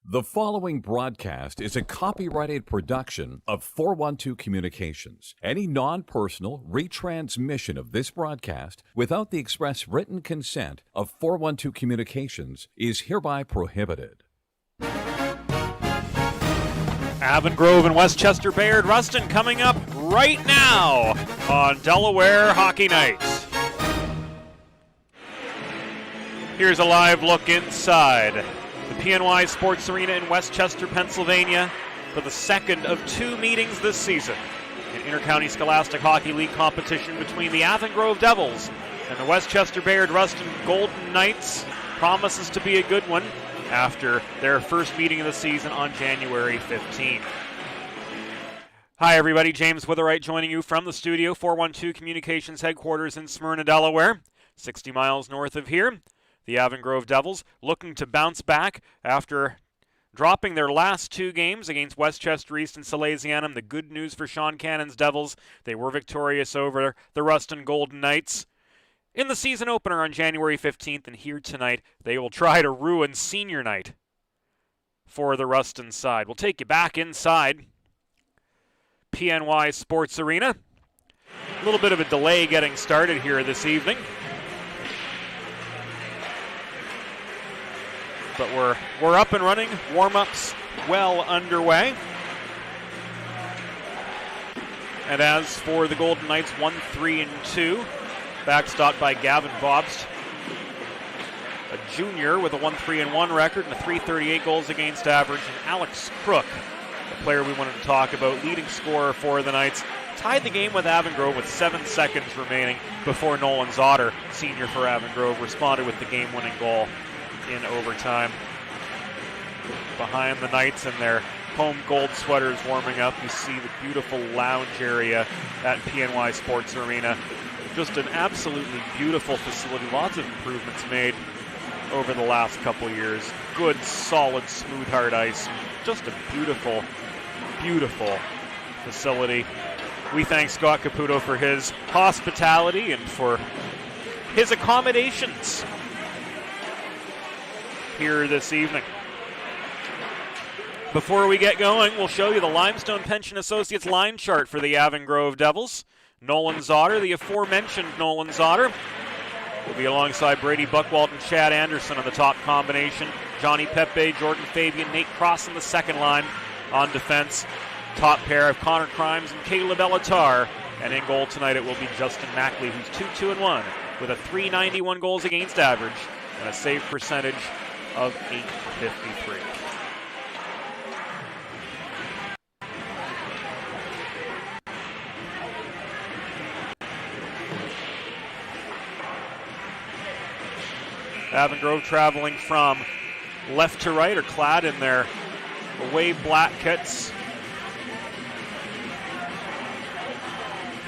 The following broadcast is a copyrighted production of 412 Communications. Any non-personal retransmission of this broadcast without the express written consent of 412 Communications is hereby prohibited. Avon Grove and Westchester Bayard Rustin coming up right now on Delaware Hockey Night. Here's a live look inside the PNY Sports Arena in Westchester, Pennsylvania for the second of two meetings this season. An Intercounty Scholastic Hockey League competition between the Avon Grove Devils and the Westchester Bayard Rustin Golden Knights promises to be a good one after their first meeting of the season on January 15th. Hi everybody, James Witherite joining you from the studio, 412 Communications headquarters in Smyrna, Delaware, 60 miles north of here. The Avon Grove Devils looking to bounce back after dropping their last two games against Westchester East and Salesianum. The good news for Sean Cannon's Devils, they were victorious over the Rustin Golden Knights in the season opener on January 15th, and here tonight they will try to ruin senior night for the Rustin side. We'll take you back inside PNY Sports Arena. A little bit of a delay getting started here this evening, but we're up and running. Warm-ups well underway. And as for the Golden Knights, 1-3-2, backstopped by Gavin Bobst, a junior with a 1-3-1 record and a .338 goals against average, and Alex Crook, the player we wanted to talk about, leading scorer for the Knights, tied the game with Avon Grove with 7 seconds remaining before Nolan Zotter, senior for Avon Grove, responded with the game-winning goal in overtime. Behind the Knights in their home gold sweaters warming up, you see the beautiful lounge area at PNY Sports Arena. Just an absolutely beautiful facility. Lots of improvements made over the last couple years. Good, solid, smooth, hard ice. Just a beautiful, beautiful facility. We thank Scott Caputo for his hospitality and for his accommodations here this evening. Before we get going, we'll show you the Limestone Pension Associates line chart for the Avon Grove Devils. Nolan Zotter, the aforementioned Nolan Zotter, will be alongside Brady Buckwald and Chad Anderson on the top combination. Johnny Pepe, Jordan Fabian, Nate Cross on the second line on defense. Top pair of Connor Crimes and Caleb Elatar. And in goal tonight it will be Justin Mackley, who's 2-2-1 with a .391 goals against average and a save percentage of .853. Avon Grove traveling from left to right are clad in their away black kits.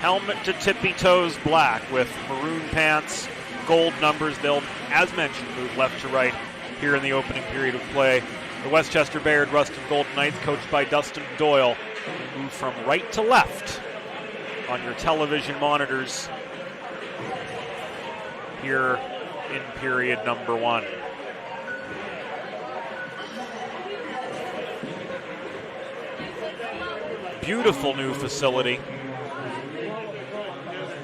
Helmet to tippy toes black with maroon pants, gold numbers. They'll, as mentioned, move left to right here in the opening period of play. The Westchester Bayard Rustin Golden Knights, coached by Dustin Doyle, move from right to left on your television monitors here in period number one. Beautiful new facility.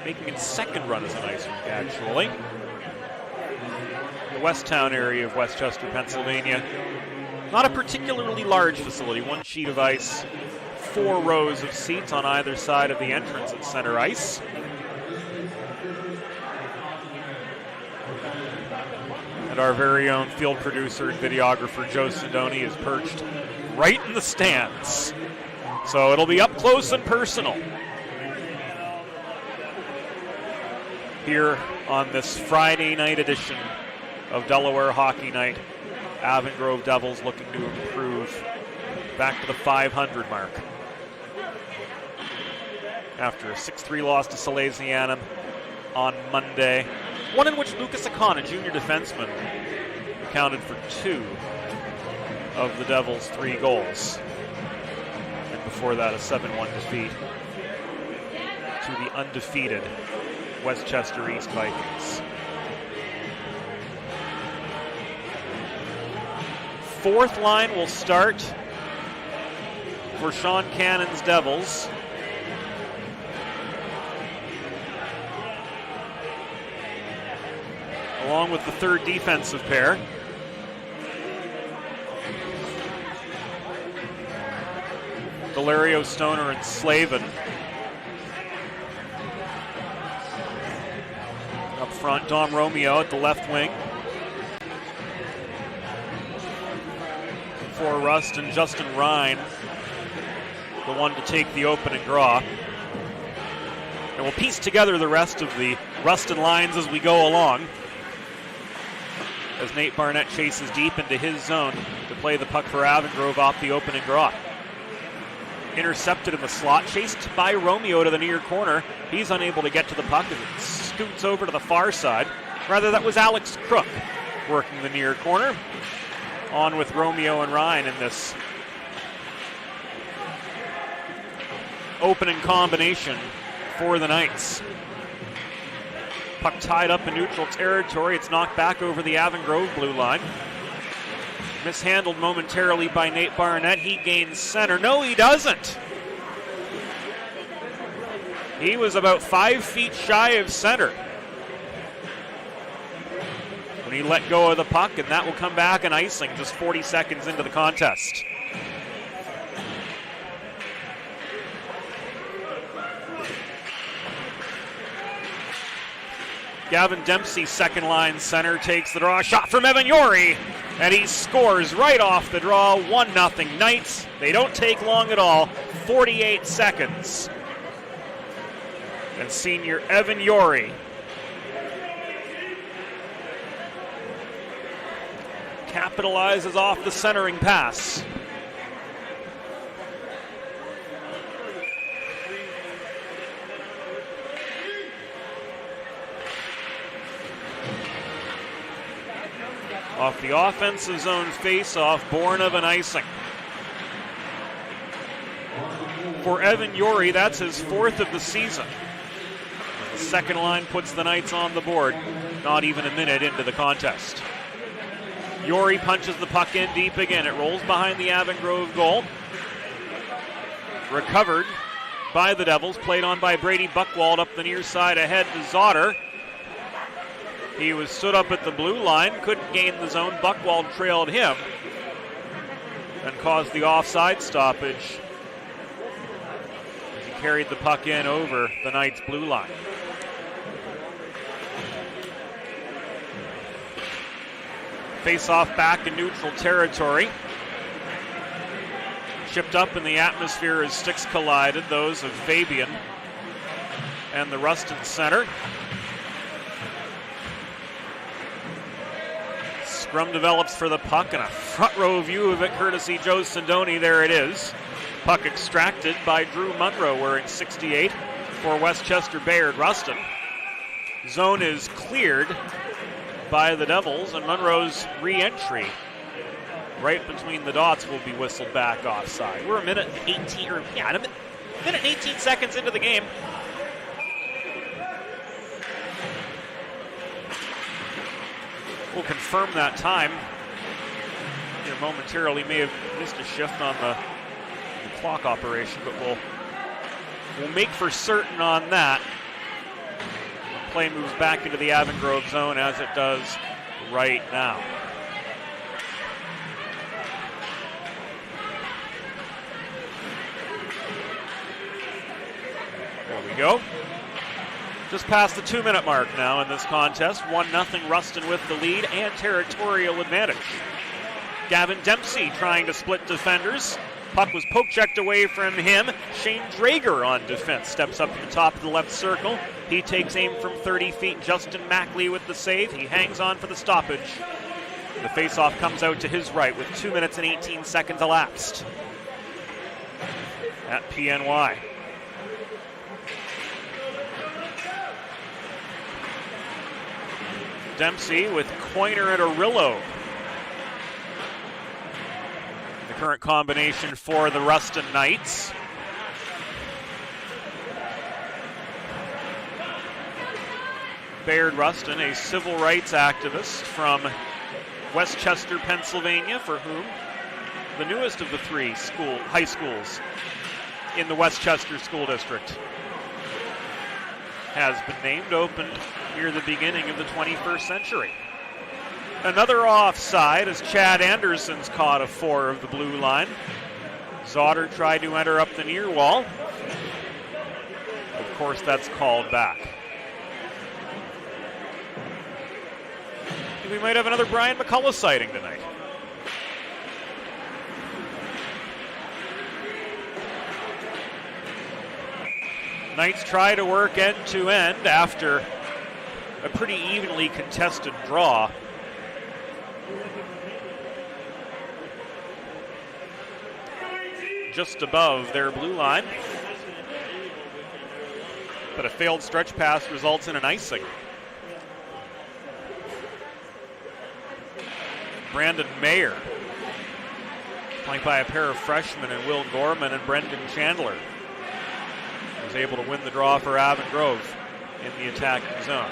Making its second run as an ice rink, actually. The Westtown area of Westchester, Pennsylvania. Not a particularly large facility. One sheet of ice, 4 rows of seats on either side of the entrance at center ice. And our very own field producer and videographer, Joe Sidoni, is perched right in the stands. So it'll be up close and personal here on this Friday night edition of Delaware Hockey Night. Avon Grove Devils looking to improve back to the 500 mark after a 6-3 loss to Salesianum on Monday. One in which Lucas Akon, a junior defenseman, accounted for 2 of the Devils' 3 goals. And before that, a 7-1 defeat to the undefeated Westchester East Vikings. fourth line will start for Sean Cannon's Devils. Along with the third defensive pair. Valerio, Stoner, and Slavin. Up front, Dom Romeo at the left wing. For Rustin, Justin Ryan, the one to take the opening draw. And we'll piece together the rest of the Rustin lines as we go along, as Nate Barnett chases deep into his zone to play the puck for Avon off the opening draw. Intercepted in the slot, chased by Romeo to the near corner. He's unable to get to the puck as it scoots over to the far side. Rather, that was Alex Crook working the near corner. On with Romeo and Ryan in this opening combination for the Knights. Puck tied up in neutral territory. It's knocked back over the Avon Grove blue line. Mishandled momentarily by Nate Barnett. He gains center. No, he doesn't. He was about 5 feet shy of center when he let go of the puck, and that will come back an icing just 40 seconds into the contest. Gavin Dempsey, second line center, takes the draw. Shot from Evan Yori, and he scores right off the draw. 1-0 Knights. They don't take long at all. 48 seconds. And senior Evan Yori capitalizes off the centering pass. Off the offensive zone face-off, born of an icing. For Evan Yori, that's his fourth of the season. The second line puts the Knights on the board, not even a minute into the contest. Yori punches the puck in deep again. It rolls behind the Avon Grove goal. Recovered by the Devils, played on by Brady Buchwald up the near side ahead to Zotter. He was stood up at the blue line, couldn't gain the zone. Buchwald trailed him and caused the offside stoppage as he carried the puck in over the Knights' blue line. Face-off back in neutral territory. Chipped up in the atmosphere as sticks collided, those of Fabian and the Rustin center. Scrum develops for the puck, and a front row view of it courtesy Joe Sindoni. There it is. Puck extracted by Drew Munro wearing 68 for Westchester Bayard Rustin. Zone is cleared by the Devils, and Munro's re-entry right between the dots will be whistled back offside. We're a minute and 18 seconds into the game. We'll confirm that time. Here momentarily may have missed a shift on the clock operation, but we'll make for certain on that. Play moves back into the Avon Grove zone as it does right now. There we go. Just past the 2-minute mark now in this contest. 1-0 Rustin with the lead and territorial advantage. Gavin Dempsey trying to split defenders. Puck was poke-checked away from him. Shane Drager on defense steps up to the top of the left circle. He takes aim from 30 feet. Justin Mackley with the save. He hangs on for the stoppage. The faceoff comes out to his right with 2 minutes and 18 seconds elapsed at PNY. Dempsey with Coiner and Arillo. The current combination for the Rustin Knights. Bayard Rustin, a civil rights activist from Westchester, Pennsylvania, for whom the newest of the three high schools in the Westchester School District has been named, opened near the beginning of the 21st century. Another offside as Chad Anderson's caught a 4 of the blue line. Zotter tried to enter up the near wall. Of course, that's called back. We might have another Brian McCullough sighting tonight. Knights try to work end to end after a pretty evenly contested draw. Just above their blue line. But a failed stretch pass results in an icing. Brandon Mayer, flanked by a pair of freshmen in Will Gorman and Brendan Chandler, was able to win the draw for Avon Grove in the attacking zone.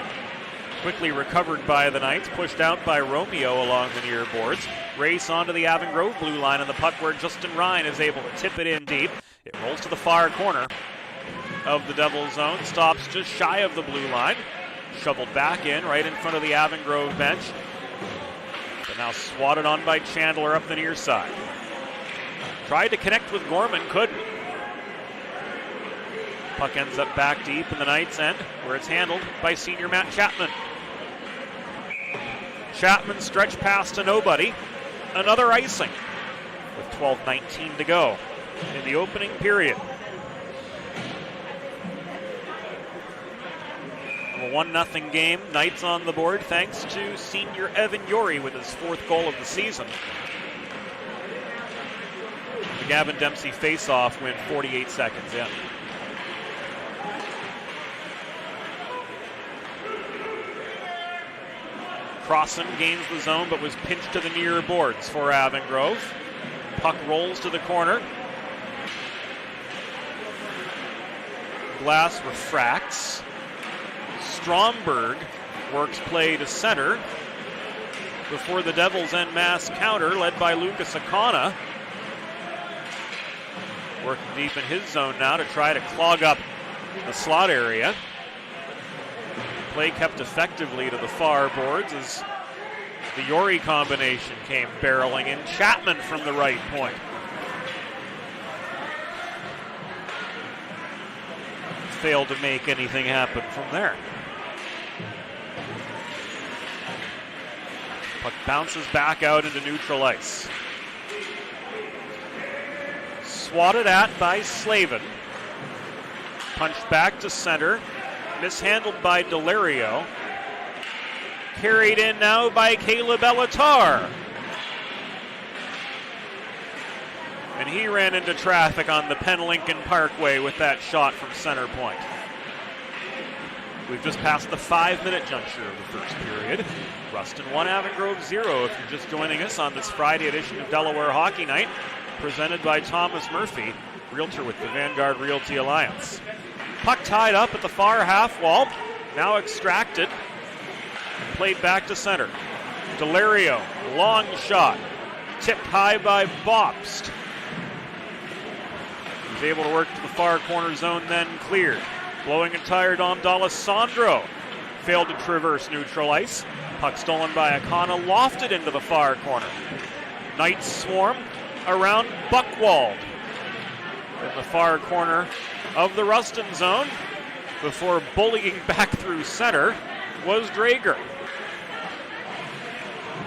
Quickly recovered by the Knights, pushed out by Romeo along the near boards. Race onto the Avon Grove blue line, and the puck where Justin Ryan is able to tip it in deep. It rolls to the far corner of the Devils zone, stops just shy of the blue line, shoveled back in right in front of the Avon Grove bench. But now swatted on by Chandler up the near side. Tried to connect with Gorman, couldn't. Puck ends up back deep in the Knights' end, where it's handled by senior Matt Chapman. Chapman stretch pass to nobody. Another icing with 12:19 to go in the opening period. A 1-0 game. Knights on the board thanks to senior Evan Yori with his 4th goal of the season. The Gavin Dempsey face-off went 48 seconds in. Crossan gains the zone but was pinched to the near boards for Avon Grove. Puck rolls to the corner. Glass refracts. Stromberg works play to center before the Devils en masse counter led by Lucas Akana. Working deep in his zone now to try to clog up the slot area. Play kept effectively to the far boards as the Yori combination came barreling in. Chapman from the right point. Failed to make anything happen from there. Puck bounces back out into neutral ice. Swatted at by Slavin. Punched back to center. Mishandled by Delario. Carried in now by Caleb Elatar. And he ran into traffic on the Penn Lincoln Parkway with that shot from center point. We've just passed the 5-minute juncture of the first period. Rustin 1, Avon Grove 0 if you're just joining us on this Friday edition of Delaware Hockey Night, presented by Thomas Murphy, realtor with the Vanguard Realty Alliance. Puck tied up at the far half wall, now extracted, played back to center. Delario, long shot, tipped high by Bobst. He's able to work to the far corner zone, then cleared. Blowing and tired on D'Alessandro. Failed to traverse neutral ice. Puck stolen by Akana, lofted into the far corner. Knights swarm around Buchwald in the far corner of the Rustin zone. Before bullying back through center was Drager.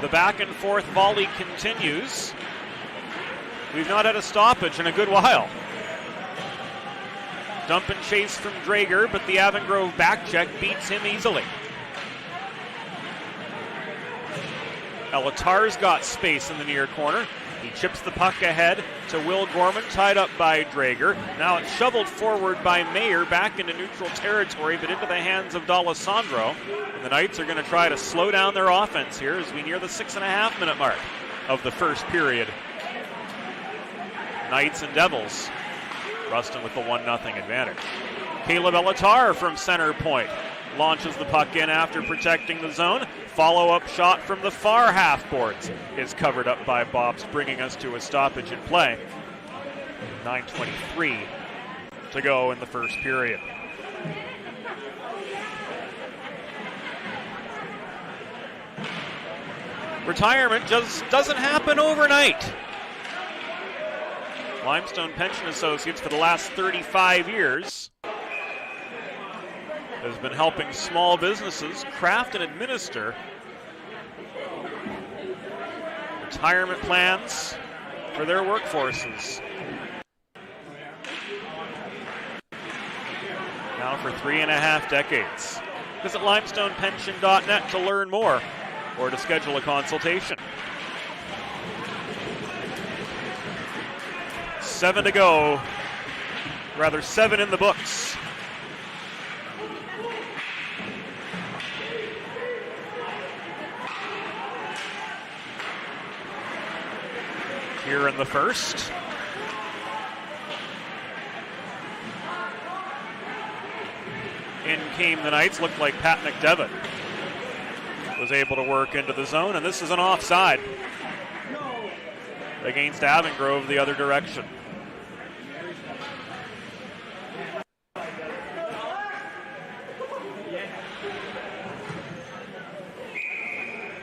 The back and forth volley continues. We've not had a stoppage in a good while. Dump and chase from Drager, but the Avon Grove back check beats him easily. Elatar's got space in the near corner. He chips the puck ahead to Will Gorman, tied up by Drager. Now it's shoveled forward by Mayer, back into neutral territory, but into the hands of D'Alessandro. And the Knights are going to try to slow down their offense here as we near the 6.5-minute mark of the first period. Knights and Devils. Rustin with the 1-0 advantage. Caleb Elatar from center point. launches the puck in after protecting the zone. Follow-up shot from the far half boards is covered up by Bobst, bringing us to a stoppage in play. 9:23 to go in the first period. Retirement just doesn't happen overnight. Limestone Pension Associates for the last 35 years has been helping small businesses craft and administer retirement plans for their workforces. Now for 3.5 decades. Visit limestonepension.net to learn more or to schedule a consultation. 7 to go, rather 7 in the books. Here in the first. In came the Knights, looked like Pat McDevitt was able to work into the zone, and this is an offside against Avongrove the other direction.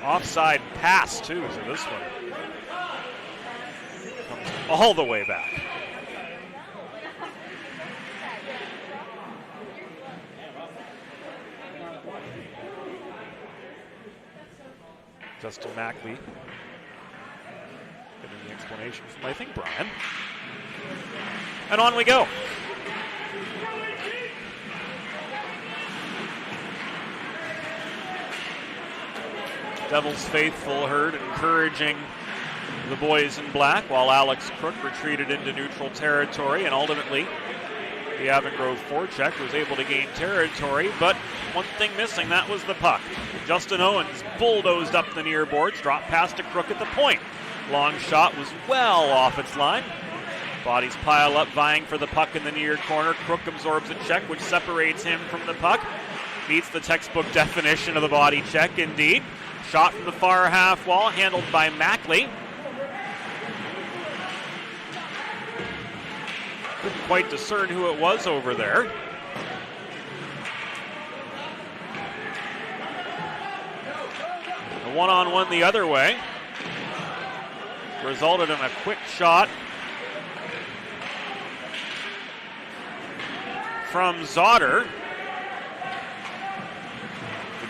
Offside pass too, so this one comes all the way back. Justin Mackley getting the explanation from, I think, Brian. And on we go. Devils faithful heard encouraging the boys in black while Alex Crook retreated into neutral territory, and ultimately the Avongrove forecheck was able to gain territory, but one thing missing, that was the puck. Justin Owens bulldozed up the near boards, dropped past to Crook at the point. Long shot was well off its line. Bodies pile up, vying for the puck in the near corner. Crook absorbs a check, which separates him from the puck. Meets the textbook definition of the body check, indeed. Shot from the far half wall, handled by Mackley. Couldn't quite discern who it was over there. A one-on-one the other way resulted in a quick shot from Zotter.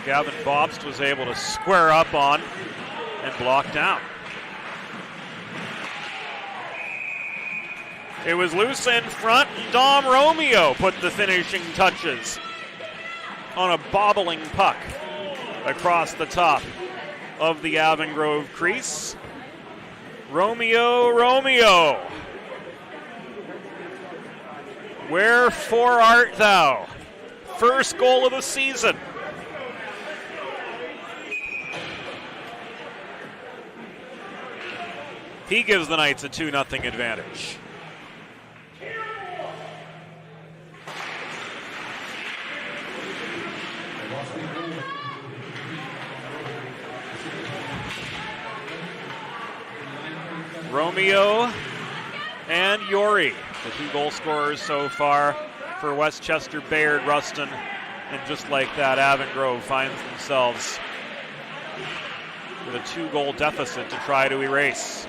Gavin Bobst was able to square up on and block down. It was loose in front, and Dom Romeo put the finishing touches on a bobbling puck across the top of the Avongrove crease. Romeo, wherefore art thou? First goal of the season. He gives the Knights a 2-0 advantage. Romeo and Yori, the 2 goal scorers so far for Westchester, Bayard, Rustin, and just like that, Avongrove finds themselves with a 2-goal deficit to try to erase.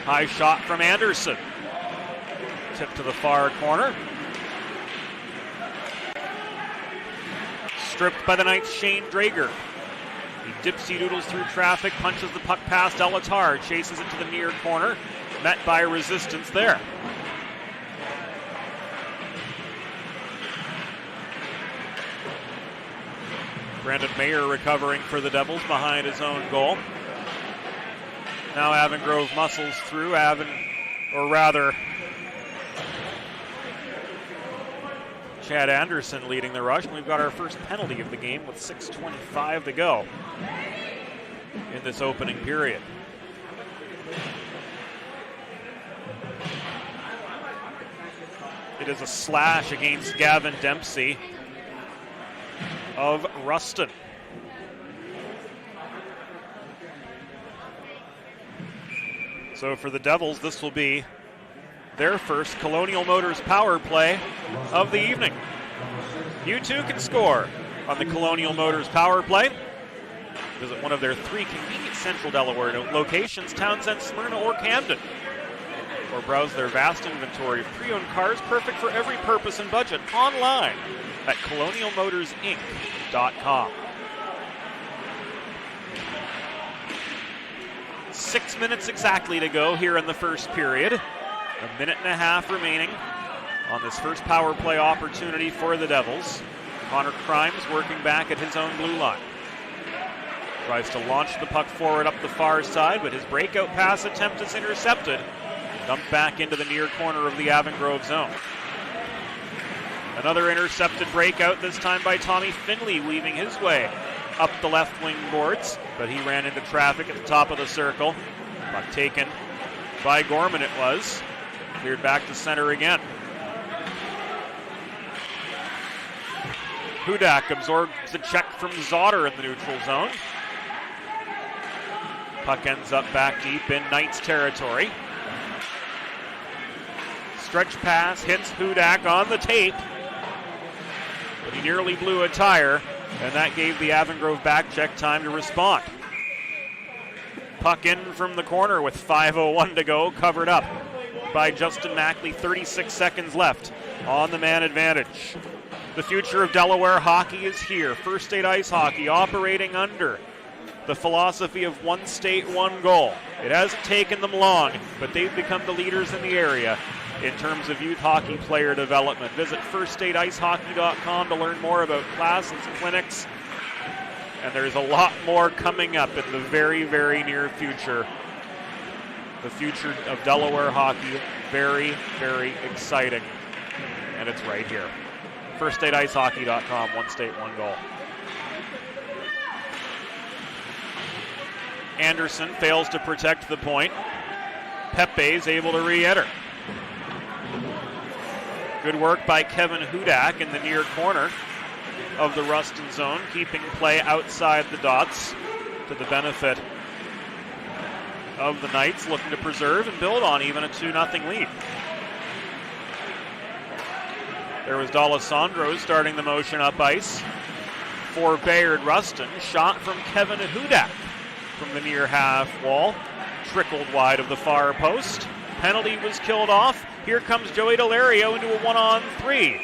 High shot from Anderson. Tip to the far corner. Stripped by the Knights' Shane Drager. He dipsy-doodles through traffic, punches the puck past Elatar, chases it to the near corner, met by resistance there. Brandon Mayer recovering for the Devils behind his own goal. Now Avongrove muscles through, Chad Anderson leading the rush. And we've got our first penalty of the game with 6:25 to go in this opening period. It is a slash against Gavin Dempsey. of Rustin. So for the Devils, this will be their first Colonial Motors power play of the evening. You too can score on the Colonial Motors power play. Visit one of their 3 convenient Central Delaware locations, Townsend, Smyrna, or Camden. Or browse their vast inventory of pre-owned cars perfect for every purpose and budget online at colonialmotorsinc.com. 6 minutes exactly to go here in the first period. A minute and a half remaining on this first power play opportunity for the Devils. Connor Crimes working back at his own blue line. Tries to launch the puck forward up the far side, but his breakout pass attempt is intercepted. Dumped back into the near corner of the Avon Grove zone. Another intercepted breakout, this time by Tommy Finley, weaving his way up the left wing boards, but he ran into traffic at the top of the circle. Puck taken by Gorman it was. Cleared back to center again. Hudak absorbs the check from Zotter in the neutral zone. Puck ends up back deep in Knight's territory. Stretch pass hits Hudak on the tape, but he nearly blew a tire, and that gave the Avon Grove back check time to respond. Puck in from the corner with 5:01 to go, covered up by Justin Mackley, 36 seconds left on the man advantage. The future of Delaware hockey is here. First State Ice Hockey operating under the philosophy of one state, one goal. It hasn't taken them long, but they've become the leaders in the area in terms of youth hockey player development. Visit firststateicehockey.com to learn more about classes, clinics, and there's a lot more coming up in the very, very near future. The future of Delaware hockey, very, very exciting, and it's right here. firststateicehockey.com, one state, one goal. Anderson fails to protect the point. Pepe is able to re-enter. Good work by Kevin Hudak in the near corner of the Rustin zone, keeping play outside the dots to the benefit of the Knights, looking to preserve and build on even a 2-0 lead. There was D'Alessandro starting the motion up ice for Bayard Rustin. Shot from Kevin Hudak from the near half wall, trickled wide of the far post. Penalty was killed off. Here comes Joey Delario into a 1-on-3.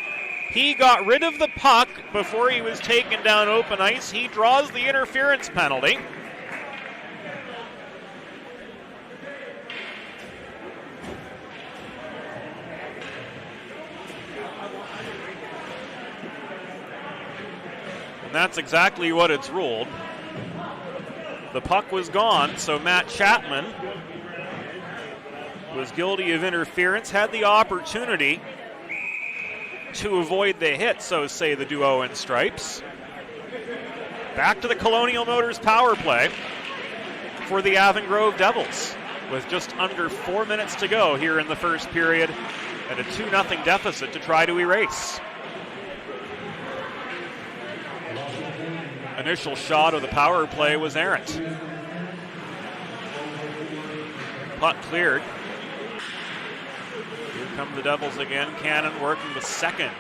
He got rid of the puck before he was taken down open ice. He draws the interference penalty. And that's exactly what it's ruled. The puck was gone, so Matt Chapman was guilty of interference, had the opportunity to avoid the hit, so say the duo in stripes. Back to the Colonial Motors power play for the Avon Grove Devils with just under 4 minutes to go here in the first period and a 2-0 deficit to try to erase. Initial shot of the power play was errant. Puck cleared. Here come the Devils again. Cannon working the second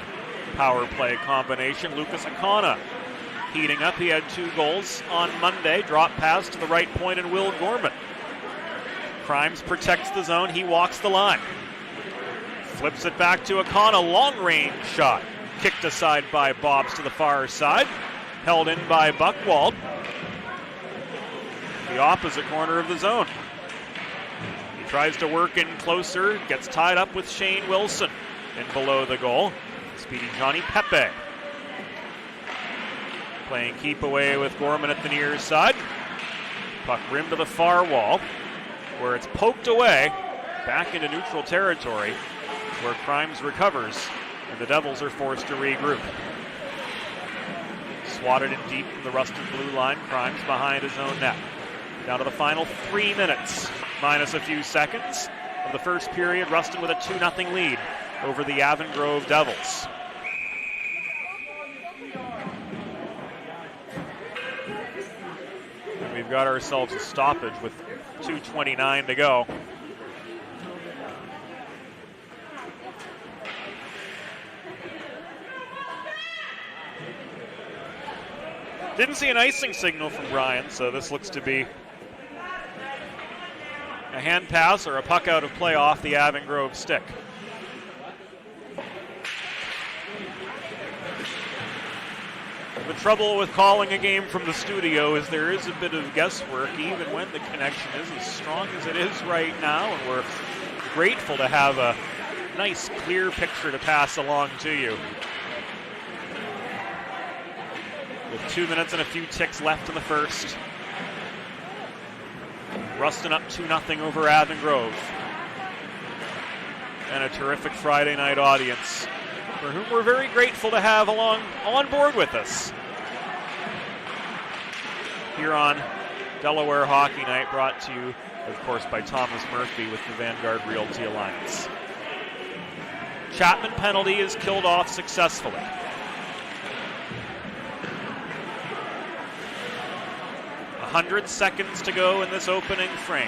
power play combination. Lucas Akana heating up. He had 2 goals on Monday. Drop pass to the right point and Will Gorman. Crimes protects the zone. He walks the line. Flips it back to Akana. Long range shot. Kicked aside by Bobs to the far side. Held in by Buchwald. The opposite corner of the zone. He tries to work in closer, gets tied up with Shane Wilson in below the goal. Speedy Johnny Pepe. Playing keep away with Gorman at the near side. Puck rim to the far wall, where it's poked away back into neutral territory, where Crimes recovers, and the Devils are forced to regroup. Swatted in deep from the Rustin blue line. Crimes behind his own net. Down to the final 3 minutes, minus a few seconds of the first period. Rustin with a 2-0 lead over the Avon Grove Devils. we've got ourselves a stoppage with 2:29 to go. Didn't see an icing signal from Brian, so this looks to be a hand pass or a puck out of play off the Avon Grove stick. The trouble with calling a game from the studio is there is a bit of guesswork, even when the connection is as strong as it is right now, and we're grateful to have a nice, clear picture to pass along to you. With 2 minutes and a few ticks left in the first. Rustin up 2-0 over Avon Grove. And a terrific Friday night audience for whom we're very grateful to have on board with us. Here on Delaware Hockey Night, brought to you, of course, by Thomas Murphy with the Vanguard Realty Alliance. Chapman penalty is killed off successfully. A 100 seconds to go in this opening frame.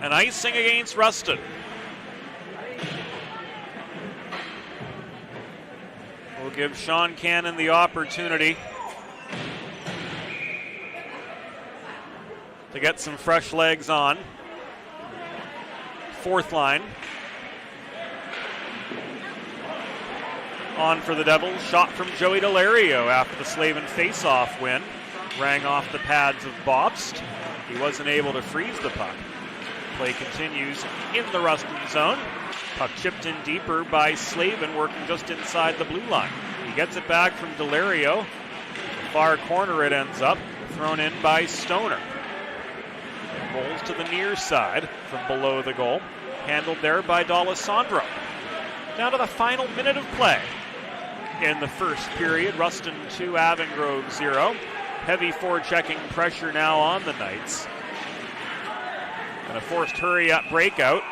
An icing against Rustin. We'll give Sean Cannon the opportunity to get some fresh legs on. Fourth line. On for the Devils. Shot from Joey Delario after the Slavin face-off win. Rang off the pads of Bobst. He wasn't able to freeze the puck. Play continues in the Rustin zone. Puck chipped in deeper by Slavin, working just inside the blue line. He gets it back from Delario. Far corner it ends up, thrown in by Stoner. Rolls to the near side from below the goal. Handled there by D'Alessandro. Down to the final minute of play. In the first period, Rustin 2, Avon Grove 0. Heavy forechecking pressure now on the Knights. And a forced hurry-up breakout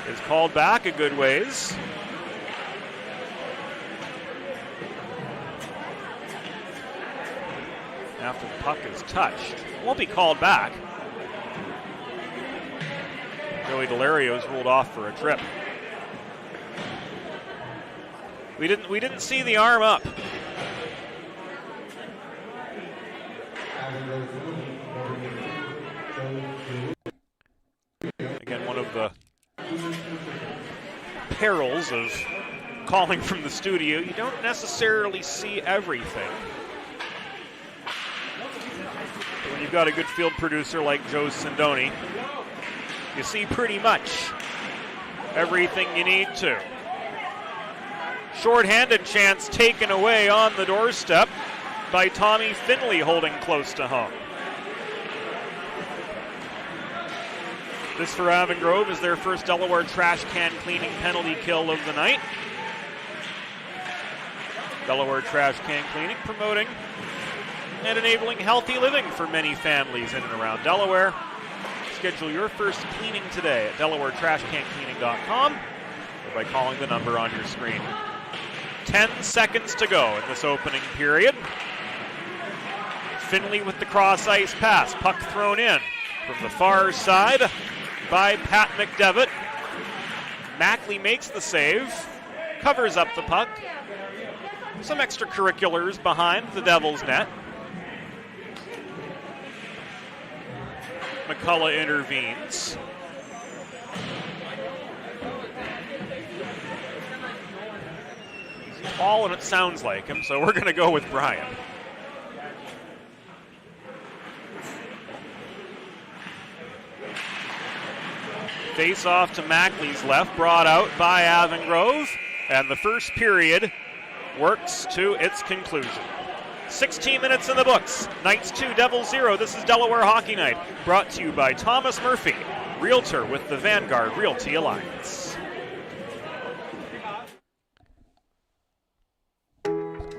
is called back a good ways. After the puck is touched. Won't be called back. Joey Delario's ruled off for a trip. We didn't see the arm up. Again, one of the perils of calling from the studio, you don't necessarily see everything. But when you've got a good field producer like Joe Sindoni, you see pretty much everything you need to. Short-handed chance taken away on the doorstep by Tommy Finley, holding close to home. This for Avon Grove is their first Delaware trash can cleaning penalty kill of the night. Delaware Trash Can Cleaning promoting and enabling healthy living for many families in and around Delaware. Schedule your first cleaning today at DelawareTrashCanCleaning.com or by calling the number on your screen. 10 seconds to go in this opening period. Finley with the cross ice pass. Puck thrown in from the far side by Pat McDevitt. Mackley makes the save, covers up the puck. Some extracurriculars behind the Devils' net. McCullough intervenes. He's tall and it sounds like him, so we're going to go with Brian. Face off to Mackley's left, brought out by Avon Grove, and the first period works to its conclusion. 16 minutes in the books. Knights 2, Devils 0. This is Delaware Hockey Night, brought to you by Thomas Murphy, Realtor with the Vanguard Realty Alliance.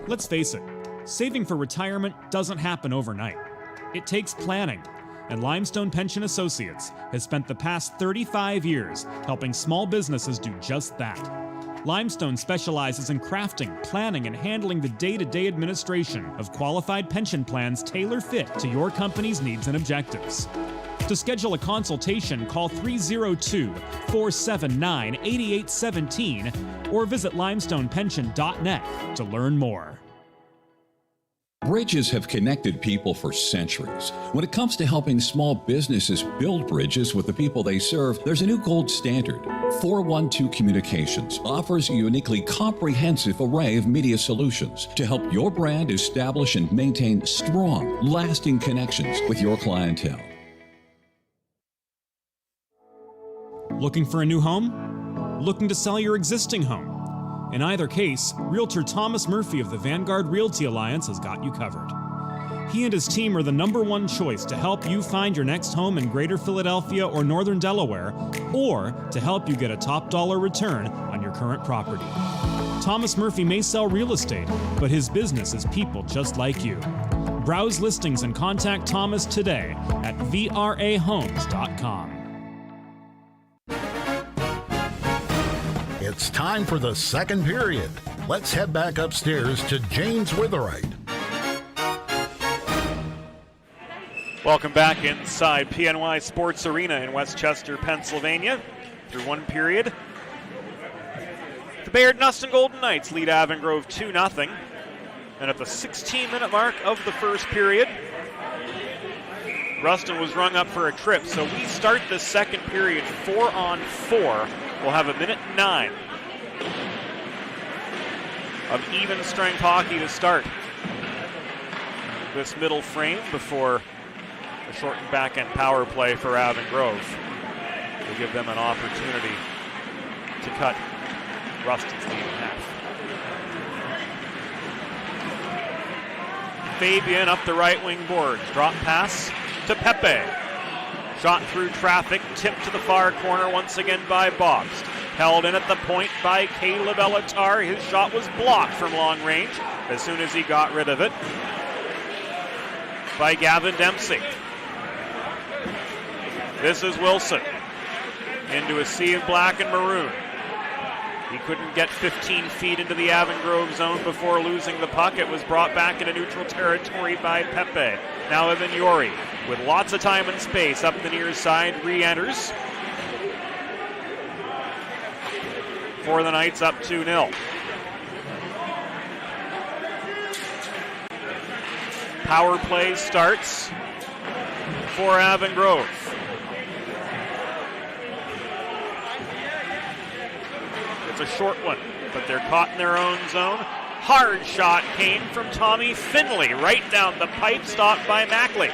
Let's face it, saving for retirement doesn't happen overnight. It takes planning. and Limestone Pension Associates has spent the past 35 years helping small businesses do just that. Limestone specializes in crafting, planning, and handling the day-to-day administration of qualified pension plans tailor-fit to your company's needs and objectives. To schedule a consultation, call 302-479-8817 or visit limestonepension.net to learn more. Bridges have connected people for centuries. When it comes to helping small businesses build bridges with the people they serve, there's a new gold standard. 412 Communications offers a uniquely comprehensive array of media solutions to help your brand establish and maintain strong, lasting connections with your clientele. Looking for a new home? Looking to sell your existing home? In either case, Realtor Thomas Murphy of the Vanguard Realty Alliance has got you covered. He and his team are the #1 choice to help you find your next home in Greater Philadelphia or Northern Delaware, or to help you get a top dollar return on your current property. Thomas Murphy may sell real estate, but his business is people just like you. Browse listings and contact Thomas today at vrahomes.com. It's time for the second period. Let's head back upstairs to James Witherite. Welcome back inside PNY Sports Arena in Westchester, Pennsylvania. Through one period, the Bayard Rustin Golden Knights lead Avon Grove 2-0. And at the 16-minute mark of the first period, Rustin was rung up for a trip. So we start the second period 4-on-4. We'll have 1:09 of even strength hockey to start this middle frame before a shortened backhand power play for Avon Grove will give them an opportunity to cut Rustin's lead in half. Fabian up the right wing boards, drop pass to Pepe. Shot through traffic, tipped to the far corner once again by Bobst. Held in at the point by Caleb Elatar. His shot was blocked from long range as soon as he got rid of it by Gavin Dempsey. This is Wilson into a sea of black and maroon. He couldn't get 15 feet into the Avon Grove zone before losing the puck. It was brought back into neutral territory by Pepe. Now Evan Yori, with lots of time and space up the near side, re-enters. For the Knights, up 2-0. Power play starts for Avon Grove. It's a short one, but they're caught in their own zone. Hard shot came from Tommy Finley, right down the pipe, stopped by Mackley.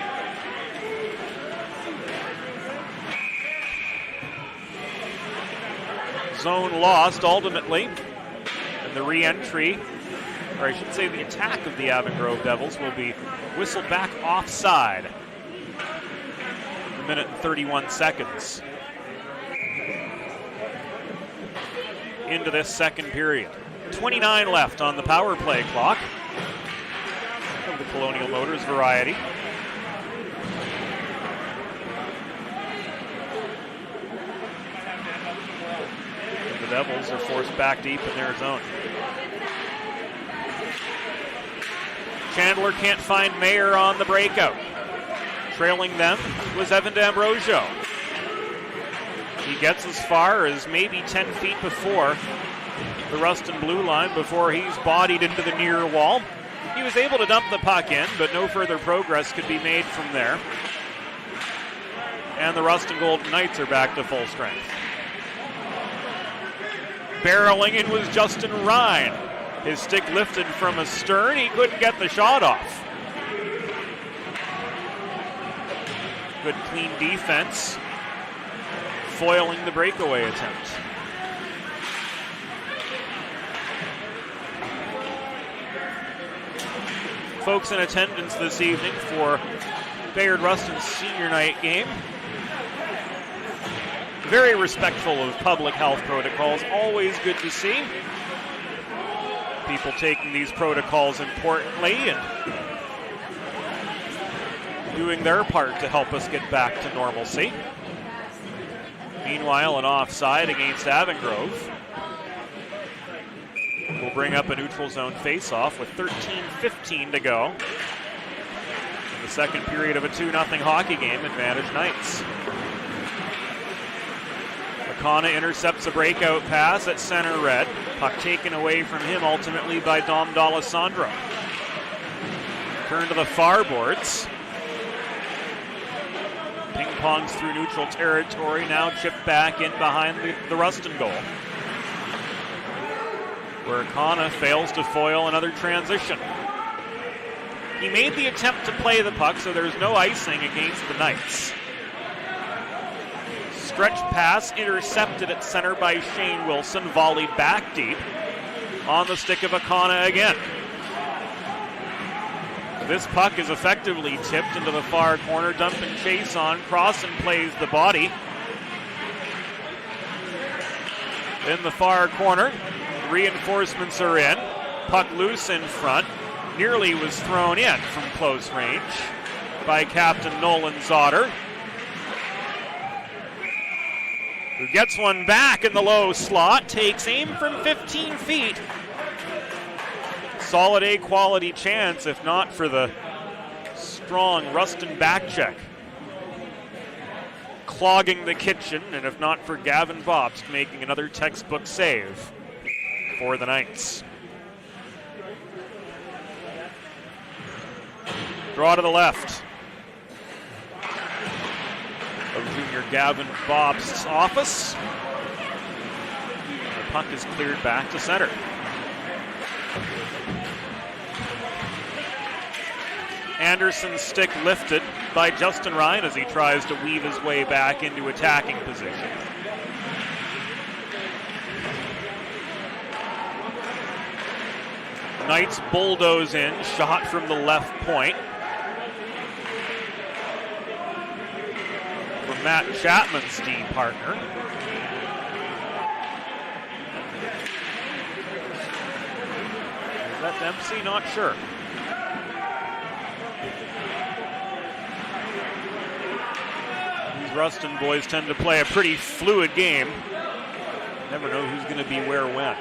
Zone lost ultimately, and the re-entry, or I should say the attack of the Avon Grove Devils, will be whistled back offside. 1 minute and 31 seconds into this second period. 29 left on the power play clock of the Colonial Motors variety. And the Devils are forced back deep in their zone. Chandler can't find Mayer on the breakout. Trailing them was Evan D'Ambrosio. He gets as far as maybe 10 feet before the Rustin blue line before he's bodied into the near wall. He was able to dump the puck in, but no further progress could be made from there. And the Rustin Golden Knights are back to full strength. Barreling in was Justin Ryan. His stick lifted from astern. He couldn't get the shot off. Good clean defense, foiling the breakaway attempt. Folks in attendance this evening for Bayard Rustin's senior night game. Very respectful of public health protocols. Always good to see. People taking these protocols importantly and doing their part to help us get back to normalcy. Meanwhile, an offside against Avon Grove will bring up a neutral zone face-off with 13:15 to go. In the second period of a 2-0 hockey game, advantage Knights. McConnell intercepts a breakout pass at center red. Puck taken away from him ultimately by Dom D'Alessandro. Turn to the far boards. Ping-pongs through neutral territory, now chipped back in behind the Rustin goal, where Kana fails to foil another transition. He made the attempt to play the puck, so there's no icing against the Knights. Stretch pass intercepted at center by Shane Wilson, volleyed back deep on the stick of Akana again. This puck is effectively tipped into the far corner. Dump and chase on. Crossan plays the body. In the far corner, reinforcements are in. Puck loose in front. Nearly was thrown in from close range by Captain Nolan Zotter, who gets one back in the low slot, takes aim from 15 feet. Solid A-quality chance, if not for the strong Rustin backcheck clogging the kitchen, and if not for Gavin Bobst making another textbook save for the Knights. Draw to the left of junior Gavin Bobst's office. The puck is cleared back to center. Anderson's stick lifted by Justin Ryan as he tries to weave his way back into attacking position. Knights bulldoze in, shot from the left point. From Matt Chapman's D partner. Is that Dempsey? Not sure. These Rustin boys tend to play a pretty fluid game. Never know who's going to be where when.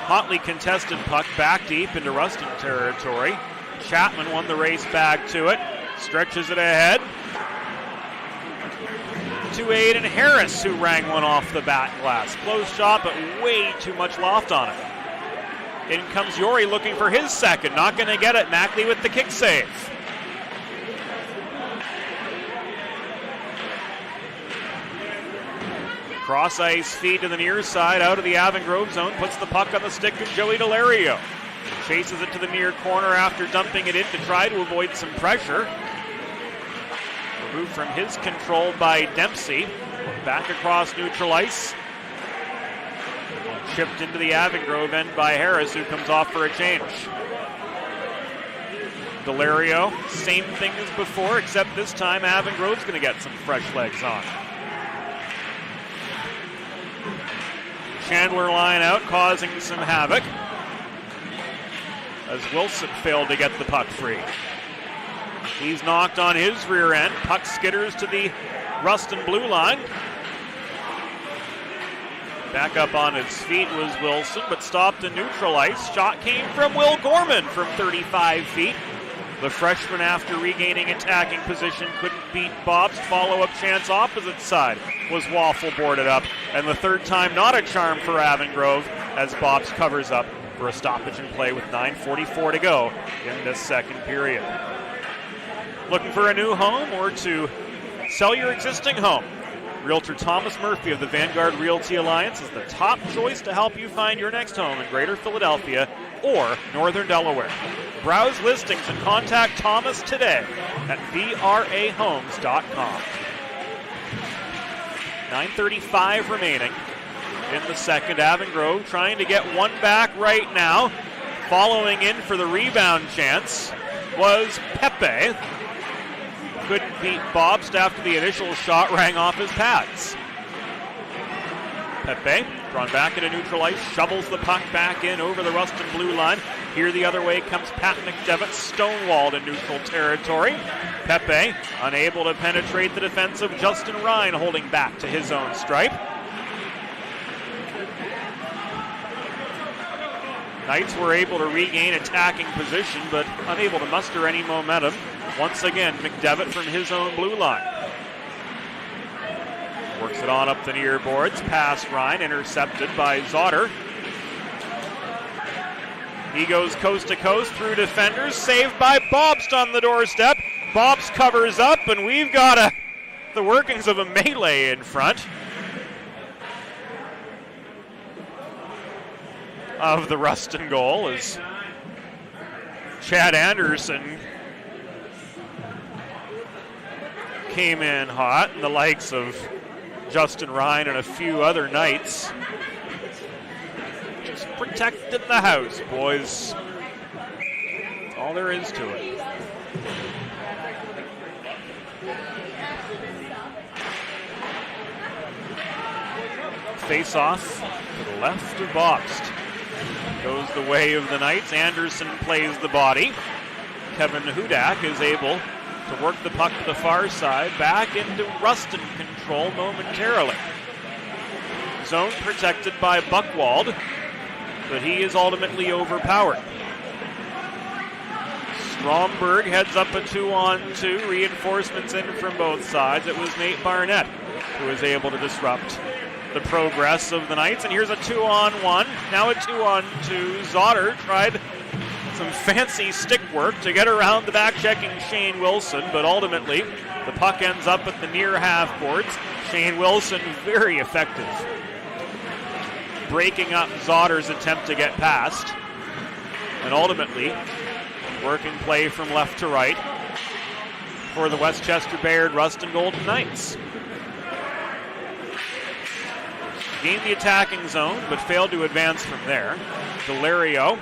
Hotly contested puck back deep into Rustin territory. Chapman won the race back to it. Stretches it ahead to Aiden Harris, who rang one off the back glass. Close shot, but way too much loft on it. In comes Yori looking for his second. Not going to get it. Mackley with the kick save. Cross ice feed to the near side, out of the Avon Grove zone, puts the puck on the stick of Joey Delario. Chases it to the near corner after dumping it in to try to avoid some pressure. Removed from his control by Dempsey. Back across neutral ice. Chipped into the Avon Grove end by Harris, who comes off for a change. Delario, same thing as before, except this time Avon Grove's going to get some fresh legs on. Chandler line out, causing some havoc as Wilson failed to get the puck free. He's knocked on his rear end. Puck skitters to the Rustin blue line. Back up on his feet was Wilson, but stopped in neutral ice. Shot came from Will Gorman from 35 feet. The freshman, after regaining attacking position, couldn't beat Bob's follow-up chance opposite side. Was waffle boarded up, and the third time not a charm for Avon Grove as Bob's covers up for a stoppage in play with 9:44 to go in this second period. Looking for a new home or to sell your existing home? Realtor Thomas Murphy of the Vanguard Realty Alliance is the top choice to help you find your next home in Greater Philadelphia or Northern Delaware. Browse listings and contact Thomas today at vrahomes.com. 9:35 remaining in the second. Avon Grove trying to get one back right now. Following in for the rebound chance was Pepe. Couldn't beat Bobst after the initial shot rang off his pads. Pepe, drawn back into neutral ice, shovels the puck back in over the Rustin blue line. Here the other way comes Pat McDevitt, stonewalled in neutral territory. Pepe unable to penetrate the defense of Justin Ryan, holding back to his own stripe. Knights were able to regain attacking position, but unable to muster any momentum. Once again, McDevitt from his own blue line. Works it on up the near boards, past Ryan, intercepted by Zotter. He goes coast to coast through defenders, saved by Bobst on the doorstep. Bobst covers up, and we've got the workings of a melee in front of the Rustin goal as Chad Anderson came in hot, and the likes of Justin Ryan and a few other Knights just protecting the house, boys. That's all there is to it. Face off to the left of Bobst. Goes the way of the Knights. Anderson plays the body. Kevin Hudak is able to work the puck to the far side, back into Rustin control momentarily. Zone protected by Buchwald, but he is ultimately overpowered. Stromberg heads up a 2-on-2, reinforcements in from both sides. It was Nate Barnett who was able to disrupt the progress of the Knights, and here's a 2-on-1, now a 2-on-2. Zotter tried some fancy stick work to get around the back-checking Shane Wilson, but ultimately the puck ends up at the near half boards. Shane Wilson very effective, breaking up Zotter's attempt to get past, and ultimately working play from left to right for the Westchester Bayard Rustin Golden Knights. Gained the attacking zone, but failed to advance from there. Delario,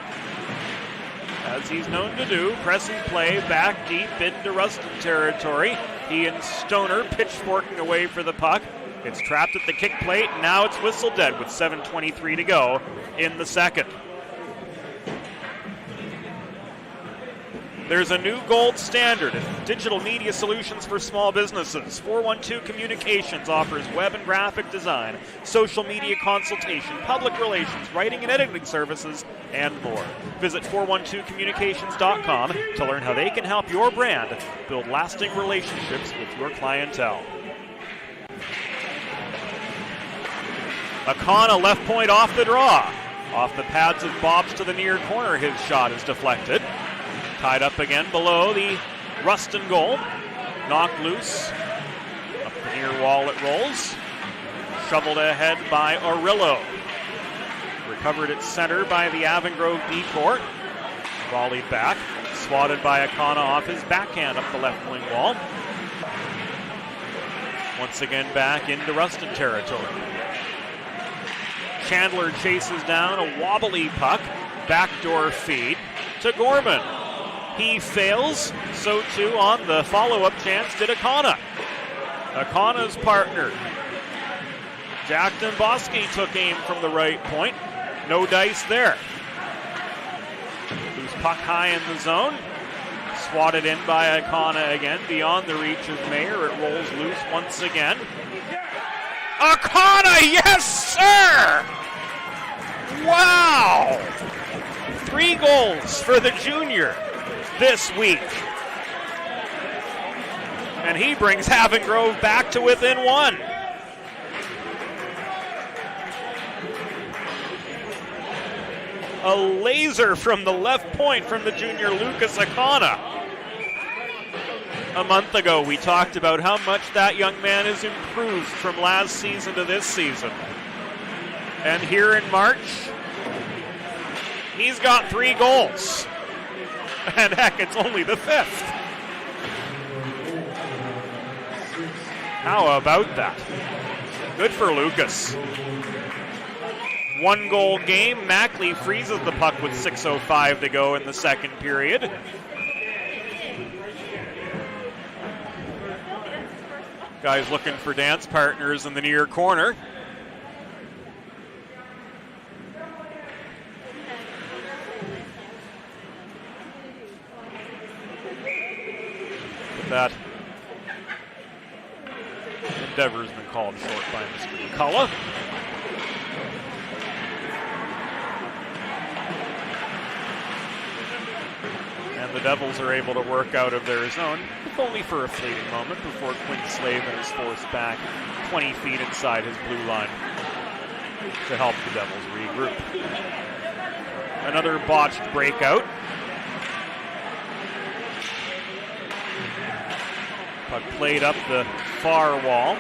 as he's known to do, pressing play back deep into Rustin territory. He and Stoner pitchforking away for the puck. It's trapped at the kick plate, and now it's whistle dead with 7:23 to go in the second. There's a new gold standard in digital media solutions for small businesses. 412 Communications offers web and graphic design, social media consultation, public relations, writing and editing services, and more. Visit 412communications.com to learn how they can help your brand build lasting relationships with your clientele. Akana left point off the draw. Off the pads of Bob's to the near corner, his shot is deflected. Tied up again below the Rustin goal. Knocked loose. Up the near wall it rolls. Shoveled ahead by Orillo. Recovered at center by the Avon Grove D-Corps. Volleyed back. Swatted by Akana off his backhand up the left wing wall. Once again back into Rustin territory. Chandler chases down a wobbly puck. Backdoor feed to Gorman. He fails, so too on the follow-up chance did Akana. Akana's partner, Jack Domboski, took aim from the right point. No dice there. Loose puck high in the zone. Swatted in by Akana again, beyond the reach of Mayer. It rolls loose once again. Akana, yes, sir! Wow! 3 goals for the junior this week. And he brings Avon Grove back to within 1. A laser from the left point from the junior Lucas Akana. A month ago we talked about how much that young man has improved from last season to this season. And here in March, he's got 3 goals. And heck, it's only the 5th. How about that? Good for Lucas. 1 goal game. Mackley freezes the puck with 6:05 to go in the second period. Guys looking for dance partners in the near corner. endeavor has been called short by Mr. McCullough. And the Devils are able to work out of their zone, if only for a fleeting moment, before Quinn Slavin is forced back 20 feet inside his blue line to help the Devils regroup. Another botched breakout. Puck played up the far wall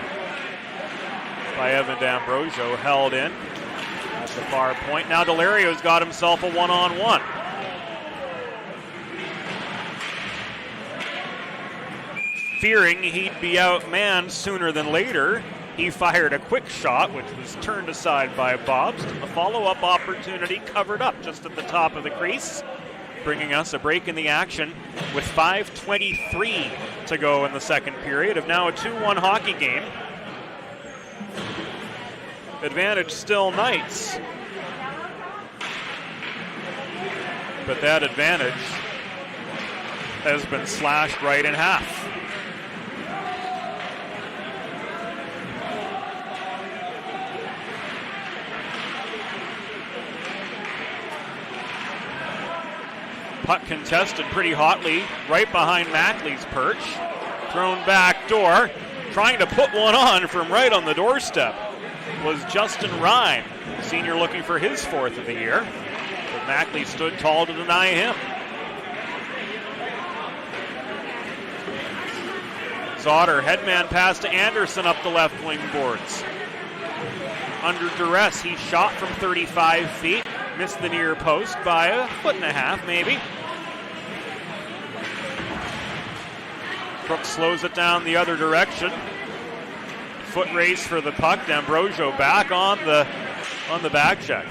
by Evan D'Ambrosio, held in at the far point. Now Delario's got himself a one-on-one. Fearing he'd be outmanned sooner than later, he fired a quick shot, which was turned aside by Bobst. A follow-up opportunity covered up just at the top of the crease, bringing us a break in the action with 5:23 to go in the second period of now a 2-1 hockey game. Advantage still Knights, but that advantage has been slashed right in half. Puck contested pretty hotly right behind Mackley's perch. Thrown back door. Trying to put one on from right on the doorstep was Justin Ryan, senior looking for his fourth of the year. But Mackley stood tall to deny him. Zotter, headman pass to Anderson up the left wing boards. Under duress, he shot from 35 feet. Missed the near post by a foot and a half, maybe. Brooks slows it down the other direction. Foot race for the puck. D'Ambrosio back on the back check.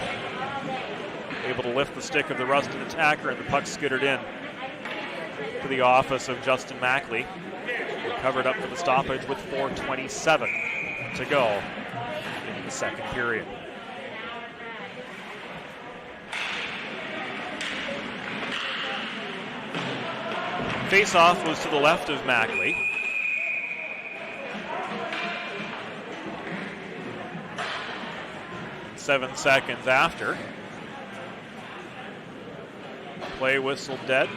Able to lift the stick of the Rustin attacker, and the puck skittered in to the office of Justin Mackley. Covered up for the stoppage with 4:27 to go in the second period. Face-off was to the left of Mackley. Seven seconds after. Play whistle dead.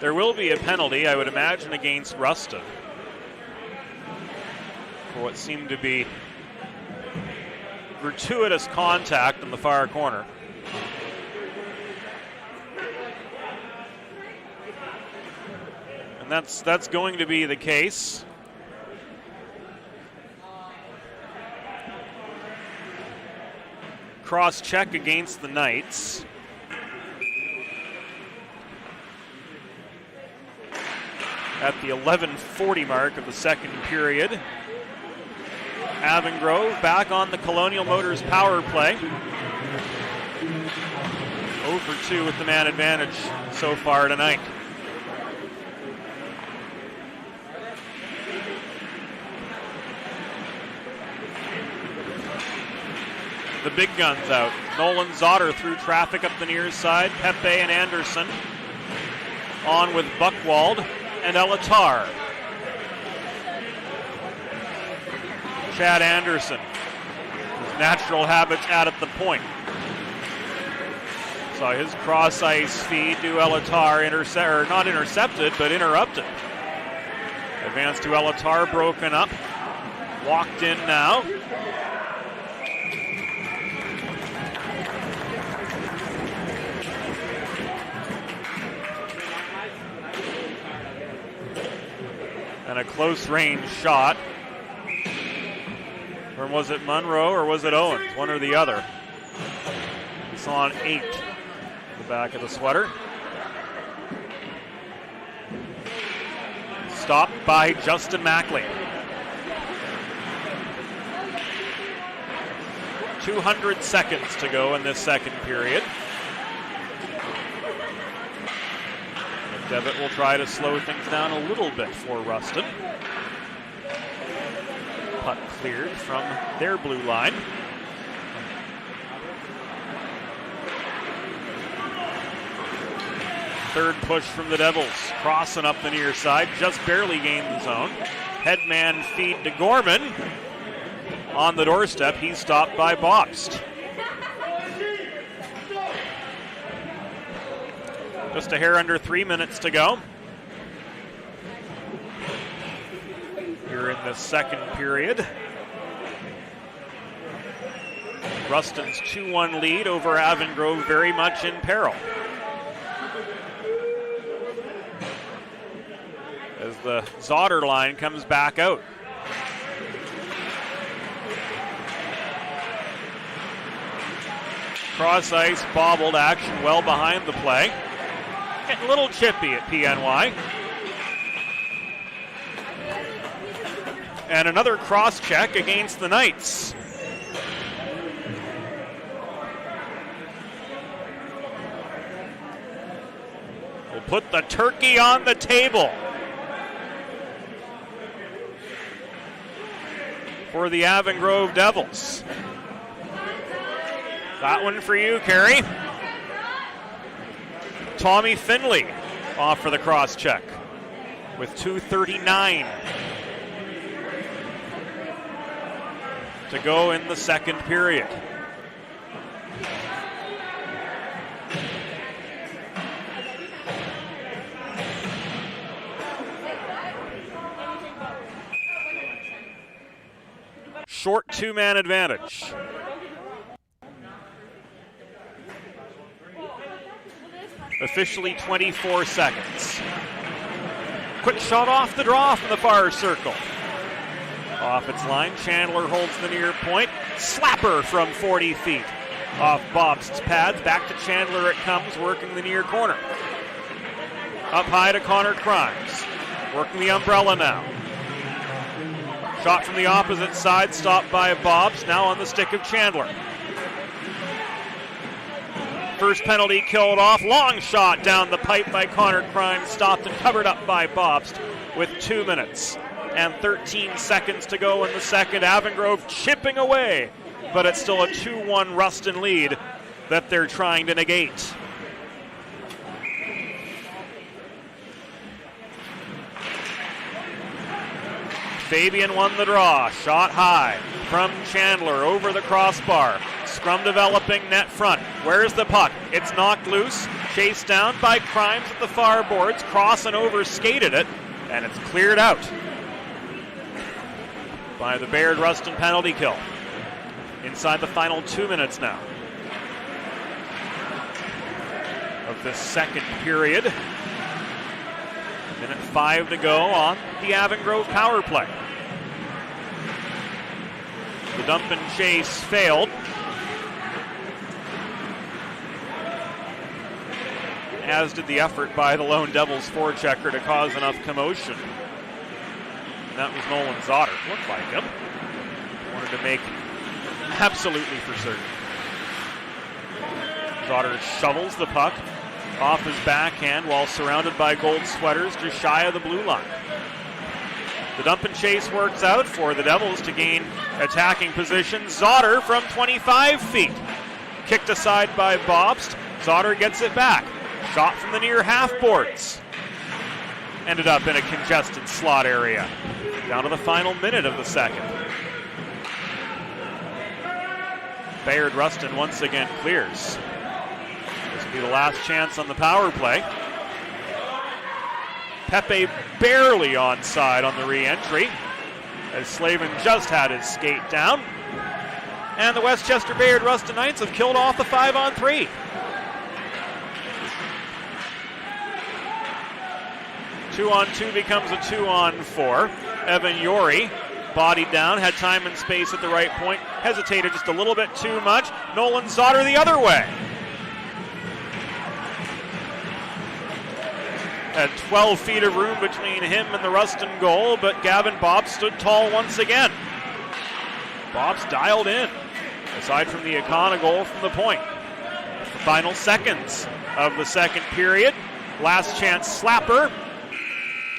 There will be a penalty, I would imagine, against Rustin for what seemed to be gratuitous contact in the far corner. And that's going to be the case. Cross check against the Knights. At the 11:40 mark of the second period. Avon Grove back on the Colonial Motors power play. 0 for 2 with the man advantage so far tonight. The big guns out. Nolan Zotter through traffic up the near side. Pepe and Anderson on with Buchwald and Elatar. Chad Anderson, his natural habits out at the point. Saw his cross ice feed to Elatar, not intercepted, but interrupted. Advance to Elatar, broken up. Walked in now. And a close range shot. Or was it Monroe or was it Owens? One or the other. It's on 8. The back of the sweater. Stopped by Justin Mackley. 200 seconds to go in this second period. Devitt will try to slow things down a little bit for Rustin. Puck cleared from their blue line. Third push from the Devils. Crossing up the near side. Just barely gained the zone. Headman feed to Gorman. On the doorstep, he's stopped by Bobst. Just a hair under 3 minutes to go. Here in the second period. Rustin's 2-1 lead over Avon Grove very much in peril. As the Zotter line comes back out. Cross ice, bobbled action well behind the play. Getting a little chippy at PNY. And another cross check against the Knights. We'll put the turkey on the table for the Avon Grove Devils. That one for you, Carey. Tommy Finley off for the cross check with 2:39 to go in the second period. Short two-man advantage. Officially 24 seconds. Quick shot off the draw from the far circle. Off its line, Chandler holds the near point. Slapper from 40 feet. Off Bobst's pads, back to Chandler it comes, working the near corner. Up high to Connor Crimes. Working the umbrella now. Shot from the opposite side, stopped by Bobst, now on the stick of Chandler. First penalty killed off. Long shot down the pipe by Connor Crimes. Stopped and covered up by Bobst with 2 minutes and 13 seconds to go in the second. Avon Grove chipping away, but it's still a 2-1 Rustin lead that they're trying to negate. Fabian won the draw. Shot high from Chandler over the crossbar. Scrum developing net front. Where's the puck? It's knocked loose. Chased down by Crimes at the far boards. Cross and over skated it. And it's cleared out by the Bayard Rustin penalty kill. Inside the final 2 minutes now of the second period. Minute 5 to go on the Avon Grove power play. The dump and chase failed. As did the effort by the Lone Devils forechecker to cause enough commotion. And that was Nolan Zotter. Looked like him. Wanted to make absolutely for certain. Zotter shovels the puck off his backhand while surrounded by gold sweaters just shy of the blue line. The dump and chase works out for the Devils to gain attacking position. Zotter from 25 feet. Kicked aside by Bobst. Zotter gets it back. Shot from the near half boards. Ended up in a congested slot area. Down to the final minute of the second. Bayard Rustin once again clears. This will be the last chance on the power play. Pepe barely onside on the re-entry as Slavin just had his skate down. And the Westchester Bayard Rustin Knights have killed off the 5-on-3. 2-on-2 becomes a 2-on-4. Evan Yori bodied down, had time and space at the right point, hesitated just a little bit too much. Nolan Zotter the other way. Had 12 feet of room between him and the Rustin goal, but Gavin Bobst stood tall once again. Bobst dialed in, aside from the Icona goal from the point. The final seconds of the second period. Last chance slapper.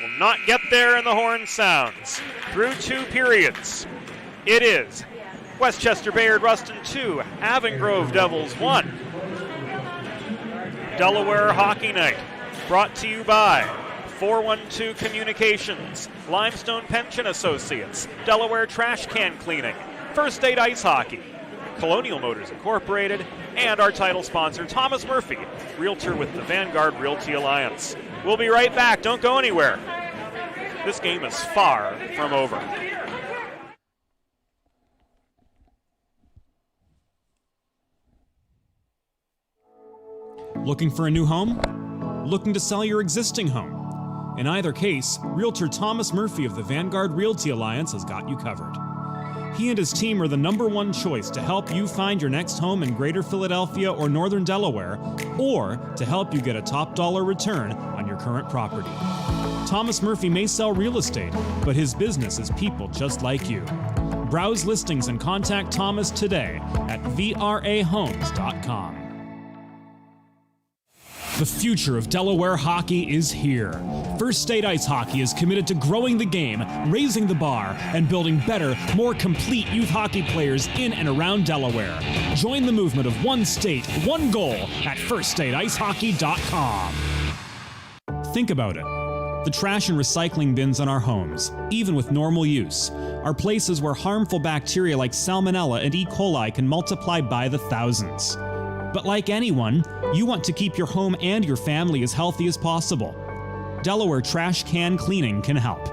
Will not get there, and the horn sounds. Through 2 periods, it is Westchester Bayard Rustin 2, Avon Grove Devils 1. Delaware Hockey Night Brought to you by 412 Communications, Limestone Pension Associates, Delaware Trash Can Cleaning, First State Ice Hockey, Colonial Motors Incorporated, and our title sponsor, Thomas Murphy, Realtor with the Vanguard Realty Alliance. We'll be right back. Don't go anywhere. This game is far from over. Looking for a new home? Looking to sell your existing home? In either case, Realtor Thomas Murphy of the Vanguard Realty Alliance has got you covered. He and his team are the #1 choice to help you find your next home in Greater Philadelphia or Northern Delaware, or to help you get a top dollar return on your current property. Thomas Murphy may sell real estate, but his business is people just like you. Browse listings and contact Thomas today at vrahomes.com. The future of Delaware hockey is here. First State Ice Hockey is committed to growing the game, raising the bar, and building better, more complete youth hockey players in and around Delaware. Join the movement of one state, one goal at firststateicehockey.com. Think about it. The trash and recycling bins in our homes, even with normal use, are places where harmful bacteria like Salmonella and E. coli can multiply by the thousands. But like anyone, you want to keep your home and your family as healthy as possible. Delaware Trash Can Cleaning can help.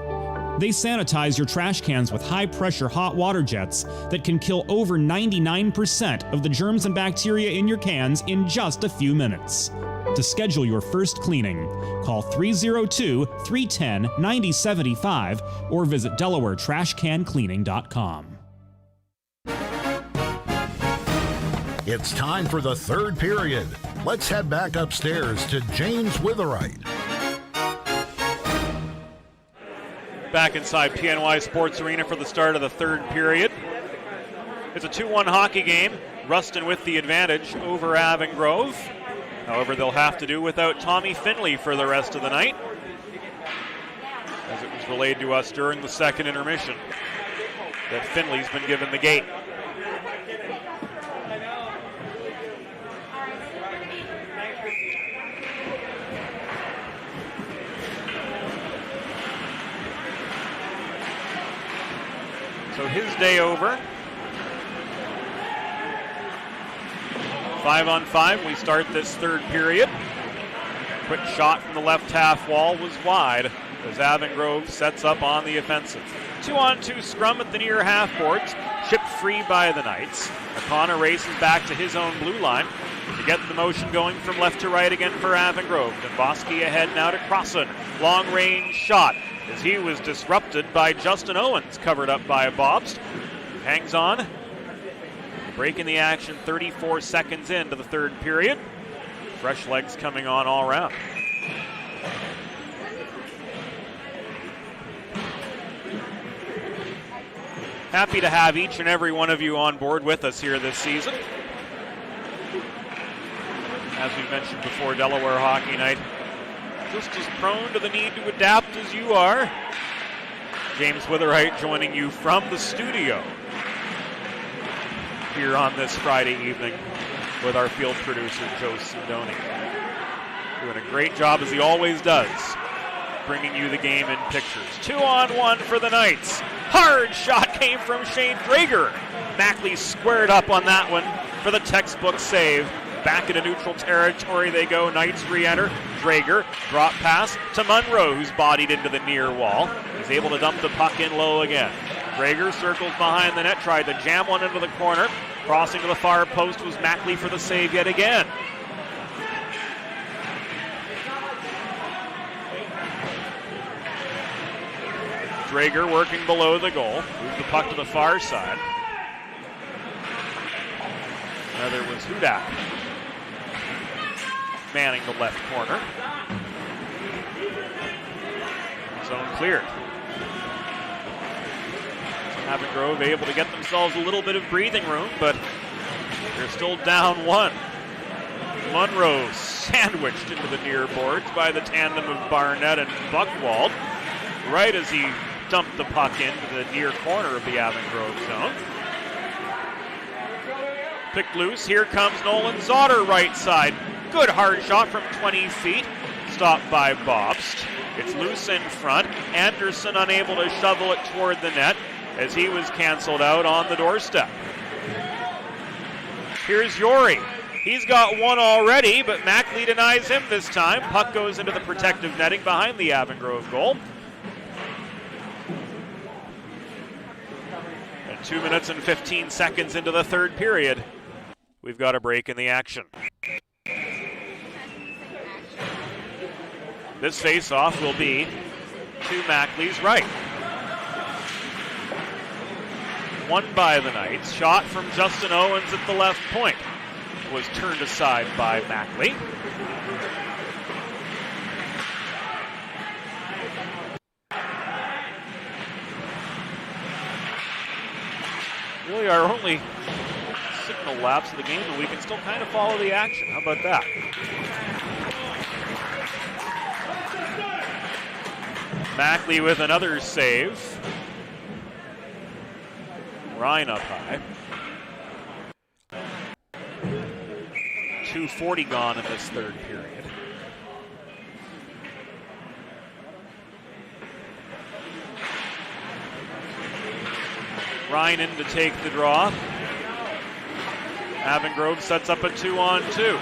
They sanitize your trash cans with high-pressure hot water jets that can kill over 99% of the germs and bacteria in your cans in just a few minutes. To schedule your first cleaning, call 302-310-9075 or visit DelawareTrashCanCleaning.com. It's time for the third period. Let's head back upstairs to James Witherite. Back inside PNY Sports Arena for the start of the third period. It's a 2-1 hockey game. Rustin with the advantage over Avon Grove. However, they'll have to do without Tommy Finley for the rest of the night, as it was relayed to us during the second intermission that Finley's been given the gate. So his day over. 5-on-5, we start this third period. Quick shot from the left half wall was wide as Avon Grove sets up on the offensive. 2-on-2 scrum at the near half boards, chipped free by the Knights. O'Connor races back to his own blue line to get the motion going from left to right again for Avon Grove. Domboski ahead now to Crossan. Long range shot as he was disrupted by Justin Owens, covered up by Bobst. Hangs on. Breaking the action 34 seconds into the third period. Fresh legs coming on all around. Happy to have each and every one of you on board with us here this season. As we mentioned before, Delaware Hockey Night, just as prone to the need to adapt as you are. James Witherite joining you from the studio here on this Friday evening with our field producer, Joe Sindoni. Doing a great job, as he always does, bringing you the game in pictures. 2-on-1 for the Knights. Hard shot came from Shane Drager. Mackley squared up on that one for the textbook save. Back into neutral territory they go. Knights re-enter. Drager, drop pass to Munro, who's bodied into the near wall. He's able to dump the puck in low again. Drager circles behind the net, tried to jam one into the corner. Crossing to the far post was Mackley for the save yet again. Drager working below the goal. Moves the puck to the far side. There was Hudak manning the left corner. Zone cleared. Avon Grove able to get themselves a little bit of breathing room, but they're still down one. Munro sandwiched into the near boards by the tandem of Barnett and Buchwald, right as he dumped the puck into the near corner of the Avon Grove zone. Picked loose. Here comes Nolan Zotter right side. Good hard shot from 20 feet. Stopped by Bobst. It's loose in front. Anderson unable to shovel it toward the net as he was canceled out on the doorstep. Here's Yori. He's got one already, but Mackley denies him this time. Puck goes into the protective netting behind the Avon Grove goal. And 2 minutes and 15 seconds into the third period, we've got a break in the action. This face-off will be to Mackley's right. Won by the Knights. Shot from Justin Owens at the left point was turned aside by Mackley. Really our only signal lapse of the game, but we can still kind of follow the action. How about that? Mackley with another save. Ryan up high. 2:40 gone in this third period. Ryan in to take the draw. Avon Grove sets up a 2-on-2.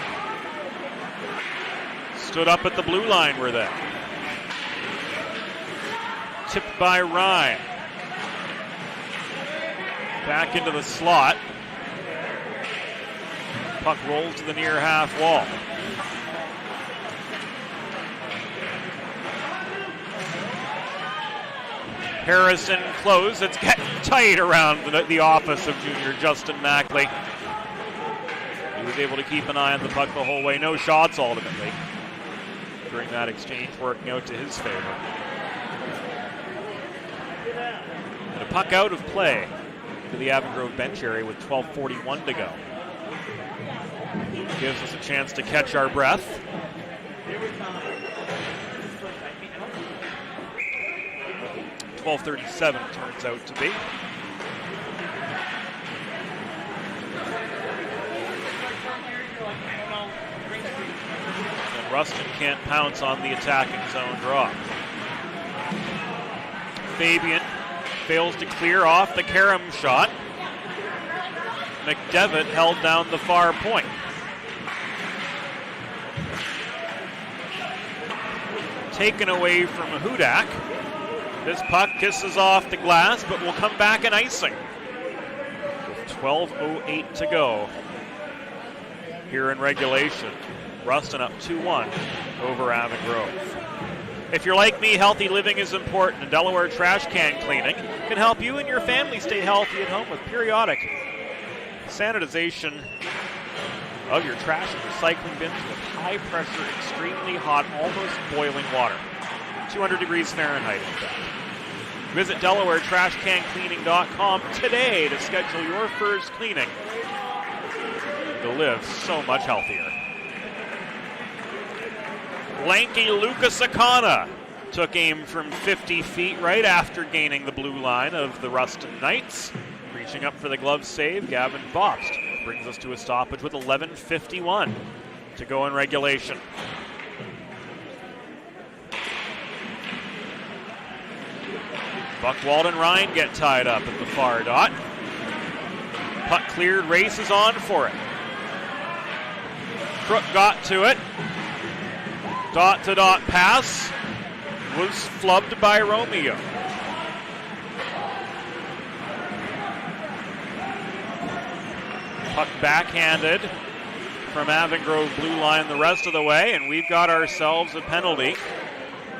Stood up at the blue line were they. Tipped by Ryan. Back into the slot. Puck rolls to the near half wall. Harrison close. It's getting tight around the office of junior Justin Mackley. He was able to keep an eye on the puck the whole way. No shots ultimately during that exchange, working out to his favor. And a puck out of play to the Avon Grove bench area with 12:41 to go. Gives us a chance to catch our breath. $12:37 turns out to be. And Rustin can't pounce on the attacking zone draw. Fabian fails to clear off the Karam shot. McDevitt held down the far point. Taken away from Hudak. This puck kisses off the glass, but will come back in icing. With 12:08 to go here in regulation. Rustin up 2-1 over Avon Grove. If you're like me, healthy living is important, and Delaware Trash Can Cleaning can help you and your family stay healthy at home with periodic sanitization of your trash and recycling bins with high pressure, extremely hot, almost boiling water. 200 degrees Fahrenheit, in fact. Visit DelawareTrashCanCleaning.com today to schedule your first cleaning to live so much healthier. Lanky Lucas Akana took aim from 50 feet right after gaining the blue line of the Rustin Knights. Reaching up for the glove save, Gavin Bobst brings us to a stoppage with 11:51 to go in regulation. Buchwald and Ryan get tied up at the far dot. Puck cleared, races on for it. Crook got to it. Dot-to-dot pass was flubbed by Romeo. Puck backhanded from Avon Grove blue line the rest of the way, and we've got ourselves a penalty.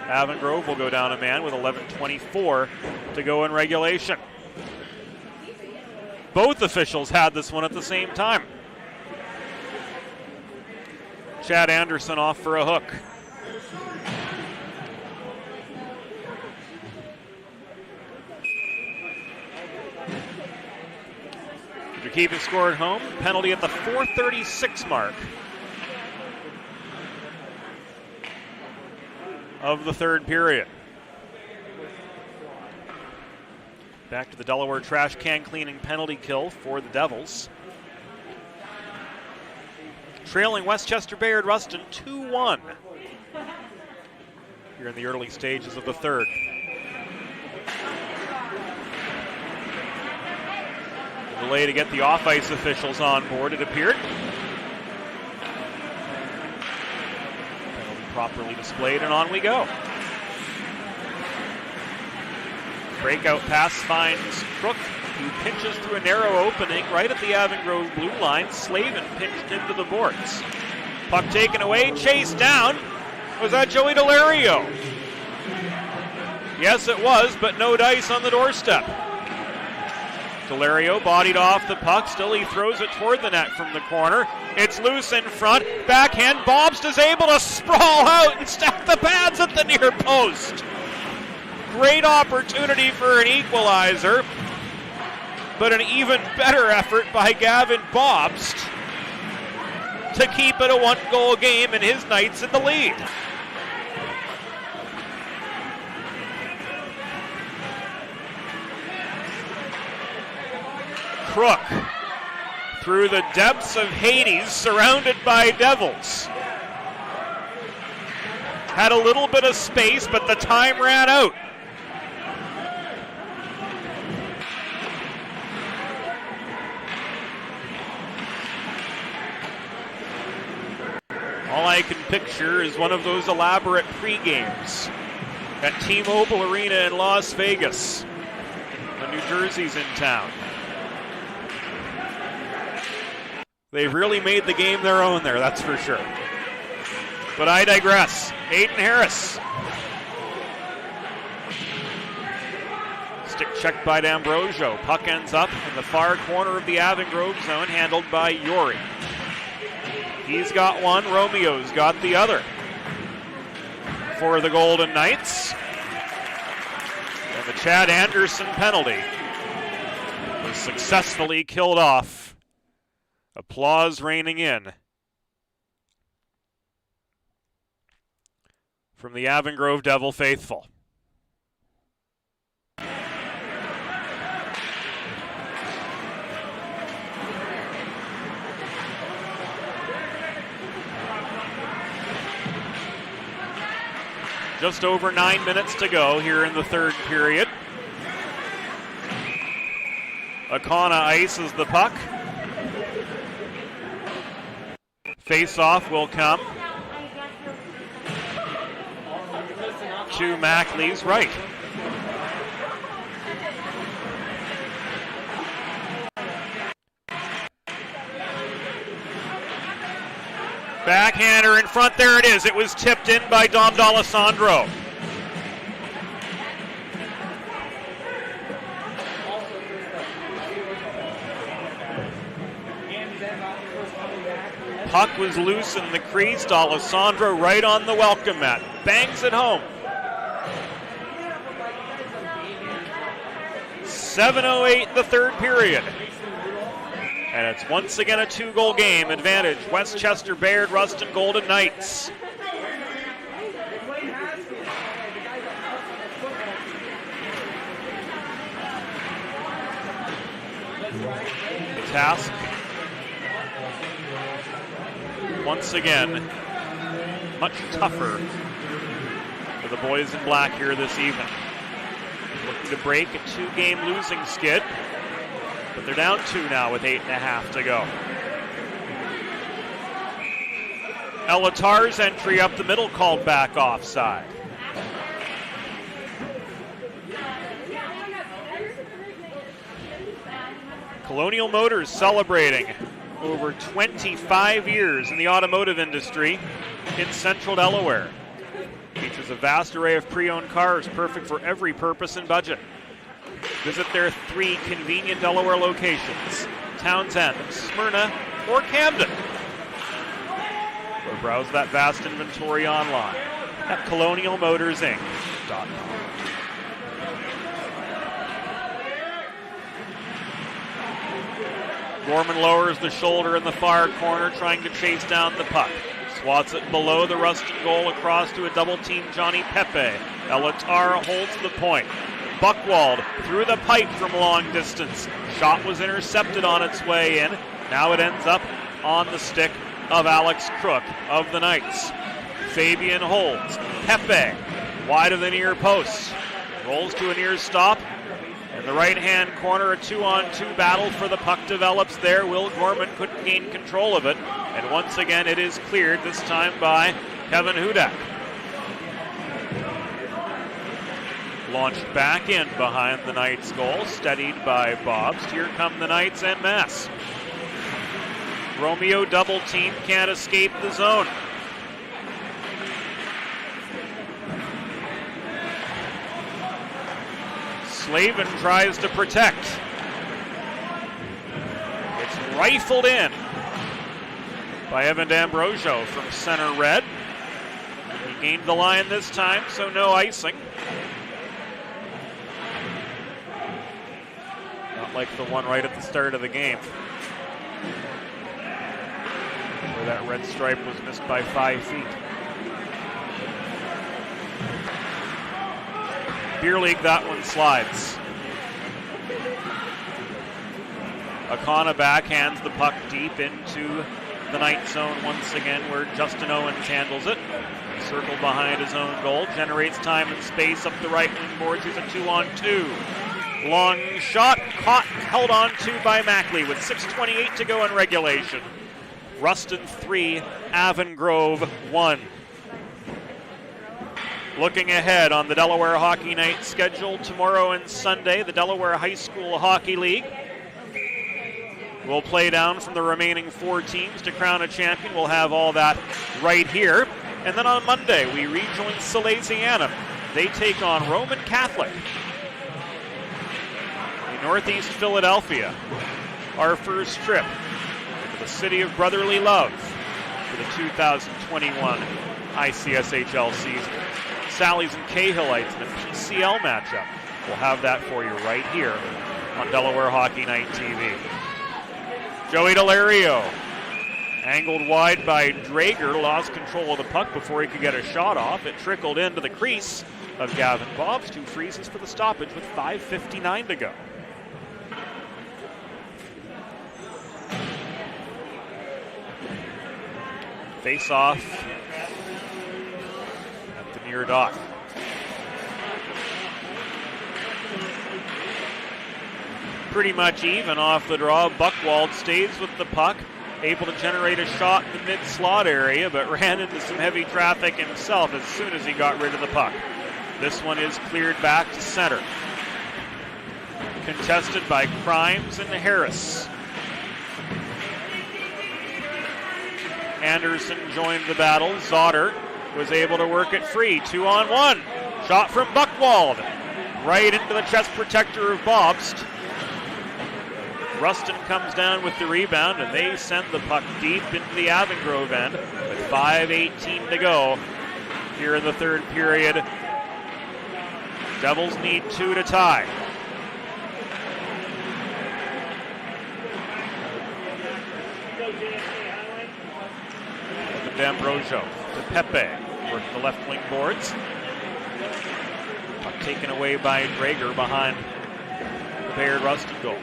Avon Grove will go down a man with 11:24 to go in regulation. Both officials had this one at the same time. Chad Anderson off for a hook. If you're keeping score at home, penalty at the 4:36 mark of the third period. Back to the Delaware Trash Can Cleaning penalty kill for the Devils. Trailing Westchester Bayard Rustin 2-1 here in the early stages of the third. Delay to get the off-ice officials on board, it appeared. Penalty properly displayed, and on we go. Breakout pass finds Crook, who pinches through a narrow opening right at the Avon Grove blue line. Slavin pinched into the boards. Puck taken away, chased down. Was that Joey Delario? Yes, it was, but no dice on the doorstep. Delario bodied off the puck. Still, he throws it toward the net from the corner. It's loose in front. Backhand. Bobst is able to sprawl out and stack the pads at the near post. Great opportunity for an equalizer, but an even better effort by Gavin Bobst to keep it a one-goal game and his Knights in the lead. Crook through the depths of Hades, surrounded by Devils. Had a little bit of space, but the time ran out. All I can picture is one of those elaborate pre-games at T-Mobile Arena in Las Vegas when New Jersey's in town. They've really made the game their own there, that's for sure. But I digress. Aiden Harris. Stick checked by D'Ambrosio. Puck ends up in the far corner of the Avon Grove zone, handled by Yori. He's got one, Romeo's got the other for the Golden Knights. And the Chad Anderson penalty was successfully killed off. Applause raining in from the Avon Grove Devil faithful. Just over 9 minutes to go here in the third period. Akana ices the puck. Face-off will come to Mackley's right. Backhander in front, there it is. It was tipped in by Dom D'Alessandro. Puck was loose in the crease. D'Alessandro right on the welcome mat. Bangs it home. 7:08 the third period. And it's once again a two-goal game. Advantage, Westchester Bayard Rustin Golden Knights. The task, once again, much tougher for the boys in black here this evening. Looking to break a two-game losing skid, but they're down 2 now with 8.5 to go. Elatar's entry up the middle called back offside. Colonial Motors celebrating over 25 years in the automotive industry in Central Delaware. Features a vast array of pre-owned cars, perfect for every purpose and budget. Visit their 3 convenient Delaware locations, Townsend, Smyrna, or Camden. Or browse that vast inventory online at colonialmotorsinc.com. Gorman lowers the shoulder in the far corner, trying to chase down the puck. Swats it below the Rustin goal across to a double-team Johnny Pepe. Elatar holds the point. Buckwald through the pipe from long distance. Shot was intercepted on its way in. Now it ends up on the stick of Alex Crook of the Knights. Fabian holds. Pepe wide of the near post. Rolls to a near stop. In the right-hand corner, a 2-on-2 battle for the puck develops there. Will Gorman couldn't gain control of it. And once again, it is cleared, this time by Kevin Hudak. Launched back in behind the Knights' goal, steadied by Bobst. Here come the Knights en masse. Romeo double team, can't escape the zone. Slavin tries to protect. It's rifled in by Evan D'Ambrosio from center red. He gained the line this time, so no icing. Not like the one right at the start of the game, where that red stripe was missed by 5 feet. Beer League, that one slides. Akana backhands the puck deep into the Knight zone once again, where Justin Owens handles it. Circled behind his own goal, generates time and space up the right wing boards. Here's a 2-on-2. Long shot, caught, held on to by Mackley with 6:28 to go in regulation. Rustin 3, Avon Grove 1. Looking ahead on the Delaware Hockey Night schedule tomorrow and Sunday, the Delaware High School Hockey League will play down from the remaining 4 teams to crown a champion. We'll have all that right here. And then on Monday, we rejoin Salesianum. They take on Roman Catholic in Northeast Philadelphia. Our first trip to the city of brotherly love for the 2021 ICSHL season. Sally's and Cahillites in a PCL matchup. We'll have that for you right here on Delaware Hockey Night TV. Joey Delario, angled wide by Drager, lost control of the puck before he could get a shot off. It trickled into the crease of Gavin Bobst, who freezes for the stoppage with 5:59 to go. Face off at the near dot. Pretty much even off the draw. Buchwald stays with the puck, able to generate a shot in the mid-slot area, but ran into some heavy traffic himself as soon as he got rid of the puck. This one is cleared back to center. Contested by Crimes and Harris. Anderson joined the battle. Zotter was able to work it free. 2-on-1. Shot from Buchwald. Right into the chest protector of Bobst. Rustin comes down with the rebound, and they send the puck deep into the Avon Grove end with 5:18 to go here in the third period. Devils need 2 to tie. D'Ambrosio to Pepe, working the left wing boards. Puck taken away by Drager behind the Bayard Rustin goal.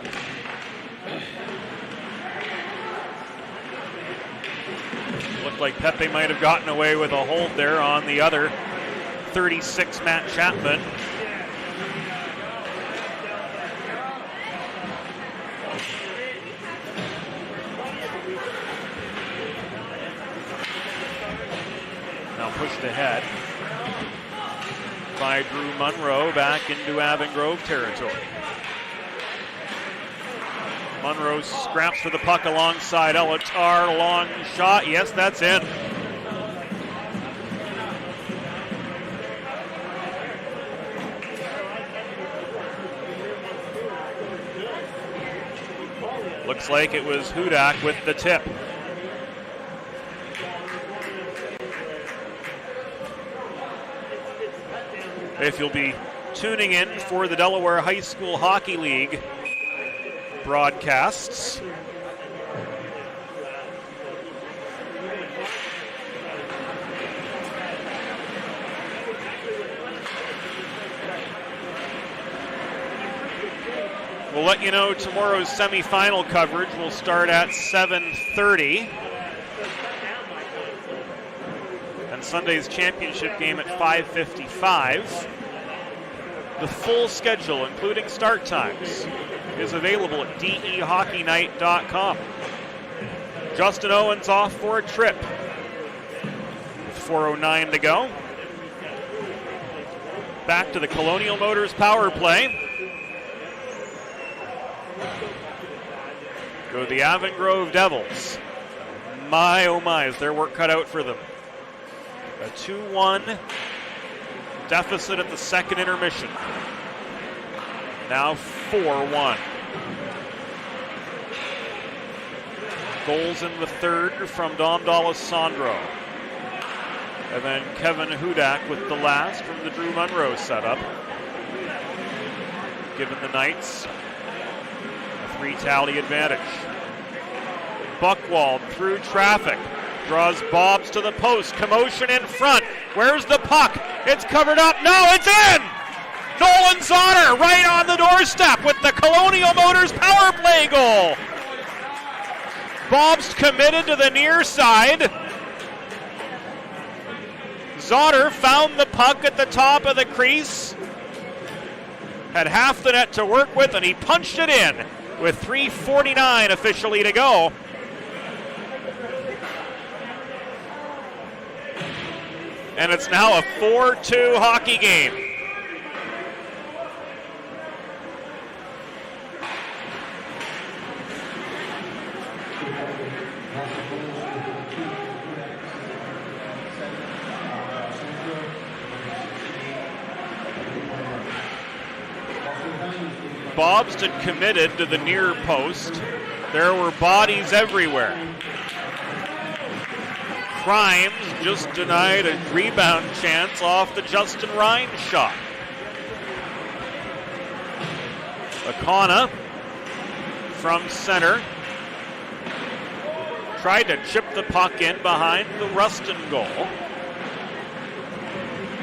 Looked like Pepe might have gotten away with a hold there on the other 36, Matt Chapman. Now pushed ahead by Drew Munro back into Avon Grove territory. Munro scraps for the puck alongside Elatar. Long shot. Yes, that's in. Looks like it was Hudak with the tip. If you'll be tuning in for the Delaware High School Hockey League broadcasts, we'll let you know tomorrow's semifinal coverage will start at 7:30. And Sunday's championship game at 5:55. The full schedule, including start times, is available at dehockeynight.com. Justin Owens off for a trip. 4:09 to go. Back to the Colonial Motors power play. Go the Avon Grove Devils. My, oh my, is their work cut out for them. A 2-1 deficit at the second intermission. Now 4-1. Goals in the third from Dom D'Alessandro. And then Kevin Hudak with the last from the Drew Munro setup. Giving the Knights a 3-tally advantage. Buchwald through traffic. Draws Bobs to the post. Commotion in front. Where's the puck? It's covered up. No, it's in! Nolan Zotter right on the doorstep with the Colonial Motors power play goal. Bobs committed to the near side. Zotter found the puck at the top of the crease. Had half the net to work with, and he punched it in with 3:49 officially to go. And it's now a 4-2 hockey game. Bobst had committed to the near post. There were bodies everywhere. Crimes just denied a rebound chance off the Justin Ryan shot. Akana from center. Tried to chip the puck in behind the Rustin goal.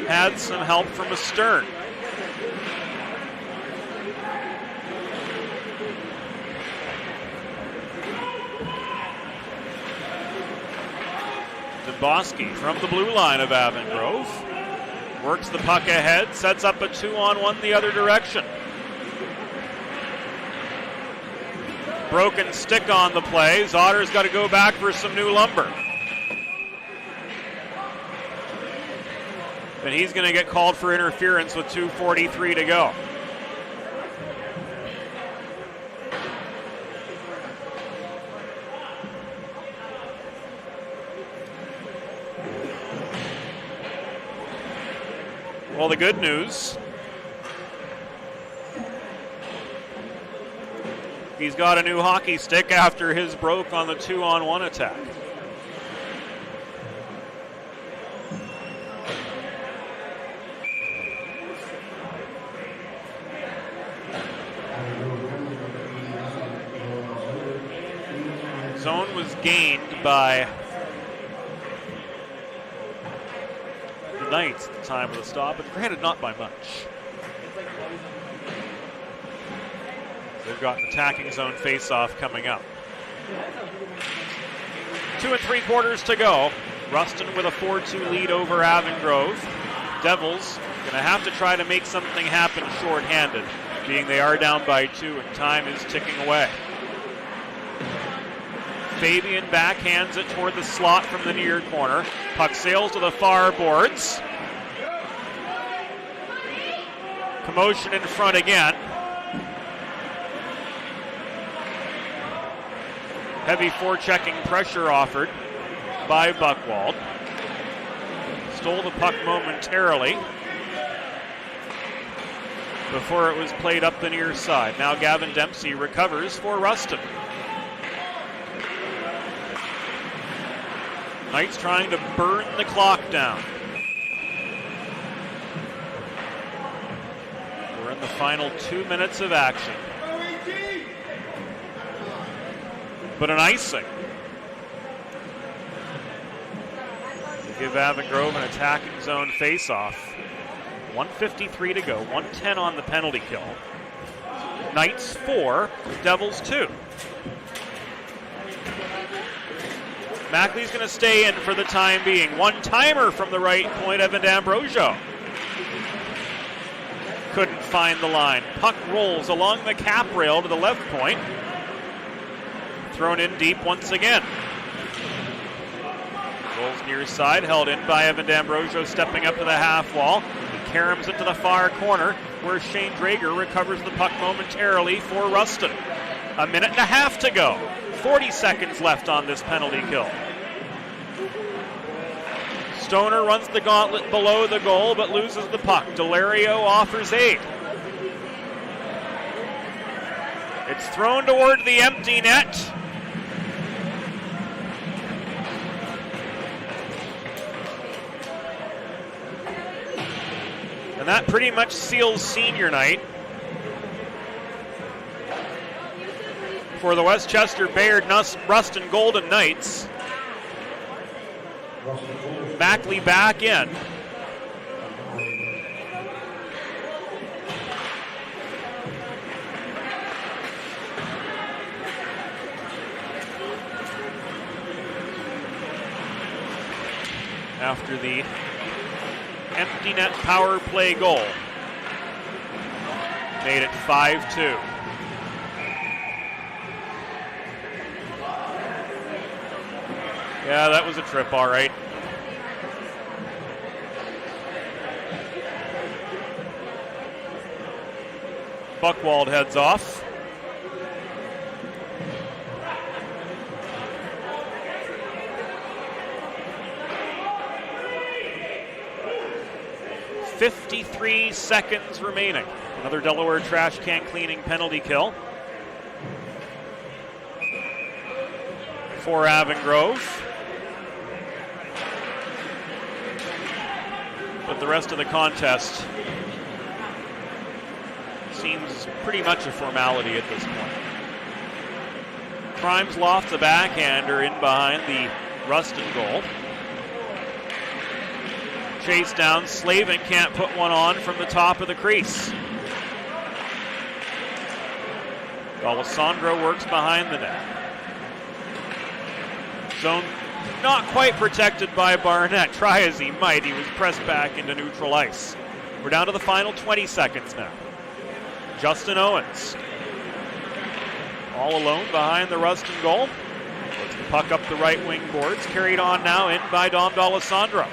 Had some help from a Stern. Bosky from the blue line of Avon Grove. Works the puck ahead, sets up a 2-on-1 the other direction. Broken stick on the play. Zotter's got to go back for some new lumber. And he's going to get called for interference with 2:43 to go. Well, the good news, he's got a new hockey stick after his broke on the 2-on-1 attack. Zone was gained by the Knights at the time of the stop, but granted not by much. They've got an attacking zone face-off coming up. 2 3/4 to go. Rustin with a 4-2 lead over Avon Grove. Devils going to have to try to make something happen shorthanded, being they are down by 2 and time is ticking away. Fabian backhands it toward the slot from the near corner. Puck sails to the far boards. Commotion in front again. Heavy forechecking pressure offered by Buchwald. Stole the puck momentarily before it was played up the near side. Now Gavin Dempsey recovers for Rustin. Knights trying to burn the clock down. We're in the final 2 minutes of action. But an icing. To give Avon Grove an attacking zone face-off. 1:53 to go, 1:10 on the penalty kill. Knights 4, Devils 2. Mackley's going to stay in for the time being. One-timer from the right point, Evan D'Ambrosio. Couldn't find the line. Puck rolls along the cap rail to the left point. Thrown in deep once again. Rolls near side, held in by Evan D'Ambrosio, stepping up to the half wall. He caroms it to the far corner, where Shane Drager recovers the puck momentarily for Rustin. A minute and a half to go. 40 seconds left on this penalty kill. Stoner runs the gauntlet below the goal, but loses the puck. Delario offers aid. It's thrown toward the empty net. And that pretty much seals senior night for the Westchester Bayard Rustin Golden Knights. Mackley back in. After the empty net power play goal. Made it 5-2. Yeah, that was a trip, all right. Buchwald heads off. .53 seconds remaining. Another Delaware trash can cleaning penalty kill for Avon Grove. But the rest of the contest seems pretty much a formality at this point. Crimes lofts a backhander in behind the Rustin goal. Chase down, Slavin can't put one on from the top of the crease. Alessandro works behind the net. Zone not quite protected by Barnett. Try as he might, he was pressed back into neutral ice. We're down to the final 20 seconds now. Justin Owens, all alone behind the Rustin goal. Puts the puck up the right wing boards, carried on now in by Dom D'Alessandro.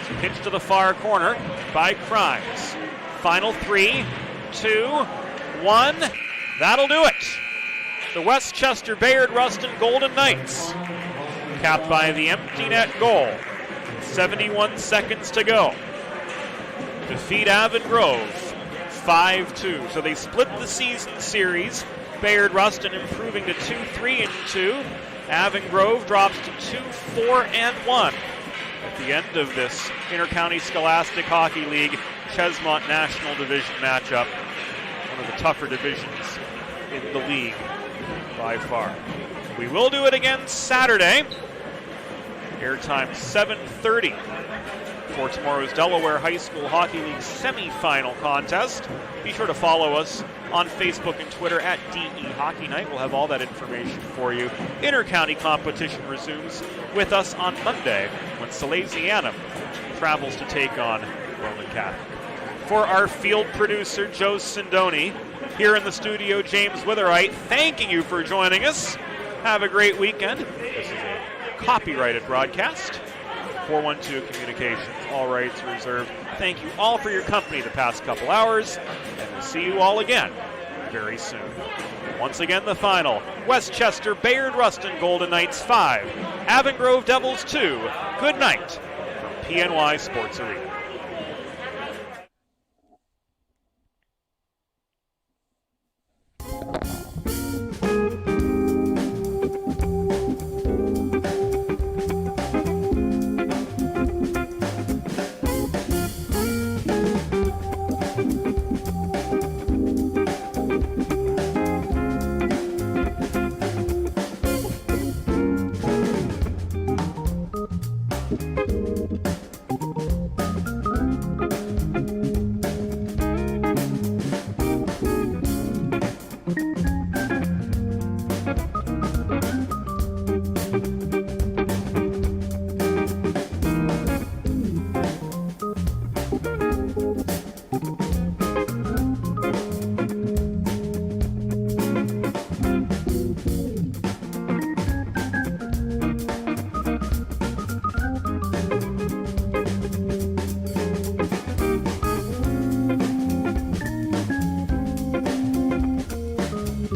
It's pitched to the far corner by Crimes. Final 3, 2, 1. That'll do it. The Westchester Bayard Rustin Golden Knights, capped by the empty net goal. 71 seconds to go. Defeat Avon Grove 5-2. So they split the season series. Bayard Rustin improving to 2-3-2. Avon Grove drops to 2-4-1. At the end of this Intercounty Scholastic Hockey League Chesmont National Division matchup. One of the tougher divisions in the league by far. We will do it again Saturday. Airtime 7:30 for tomorrow's Delaware High School Hockey League semifinal contest. Be sure to follow us on Facebook and Twitter at DE Hockey Night. We'll have all that information for you. Intercounty competition resumes with us on Monday when Salesianum travels to take on Roman Catholic. For our field producer, Joe Sindoni, here in the studio, James Witherite, thanking you for joining us. Have a great weekend. This is a copyrighted broadcast. 412 Communications, all rights reserved. Thank you all for your company the past couple hours, and we'll see you all again very soon. Once again, the final. Westchester Bayard Rustin Golden Knights 5, Avon Grove Devils 2. Good night from PNY Sports Arena.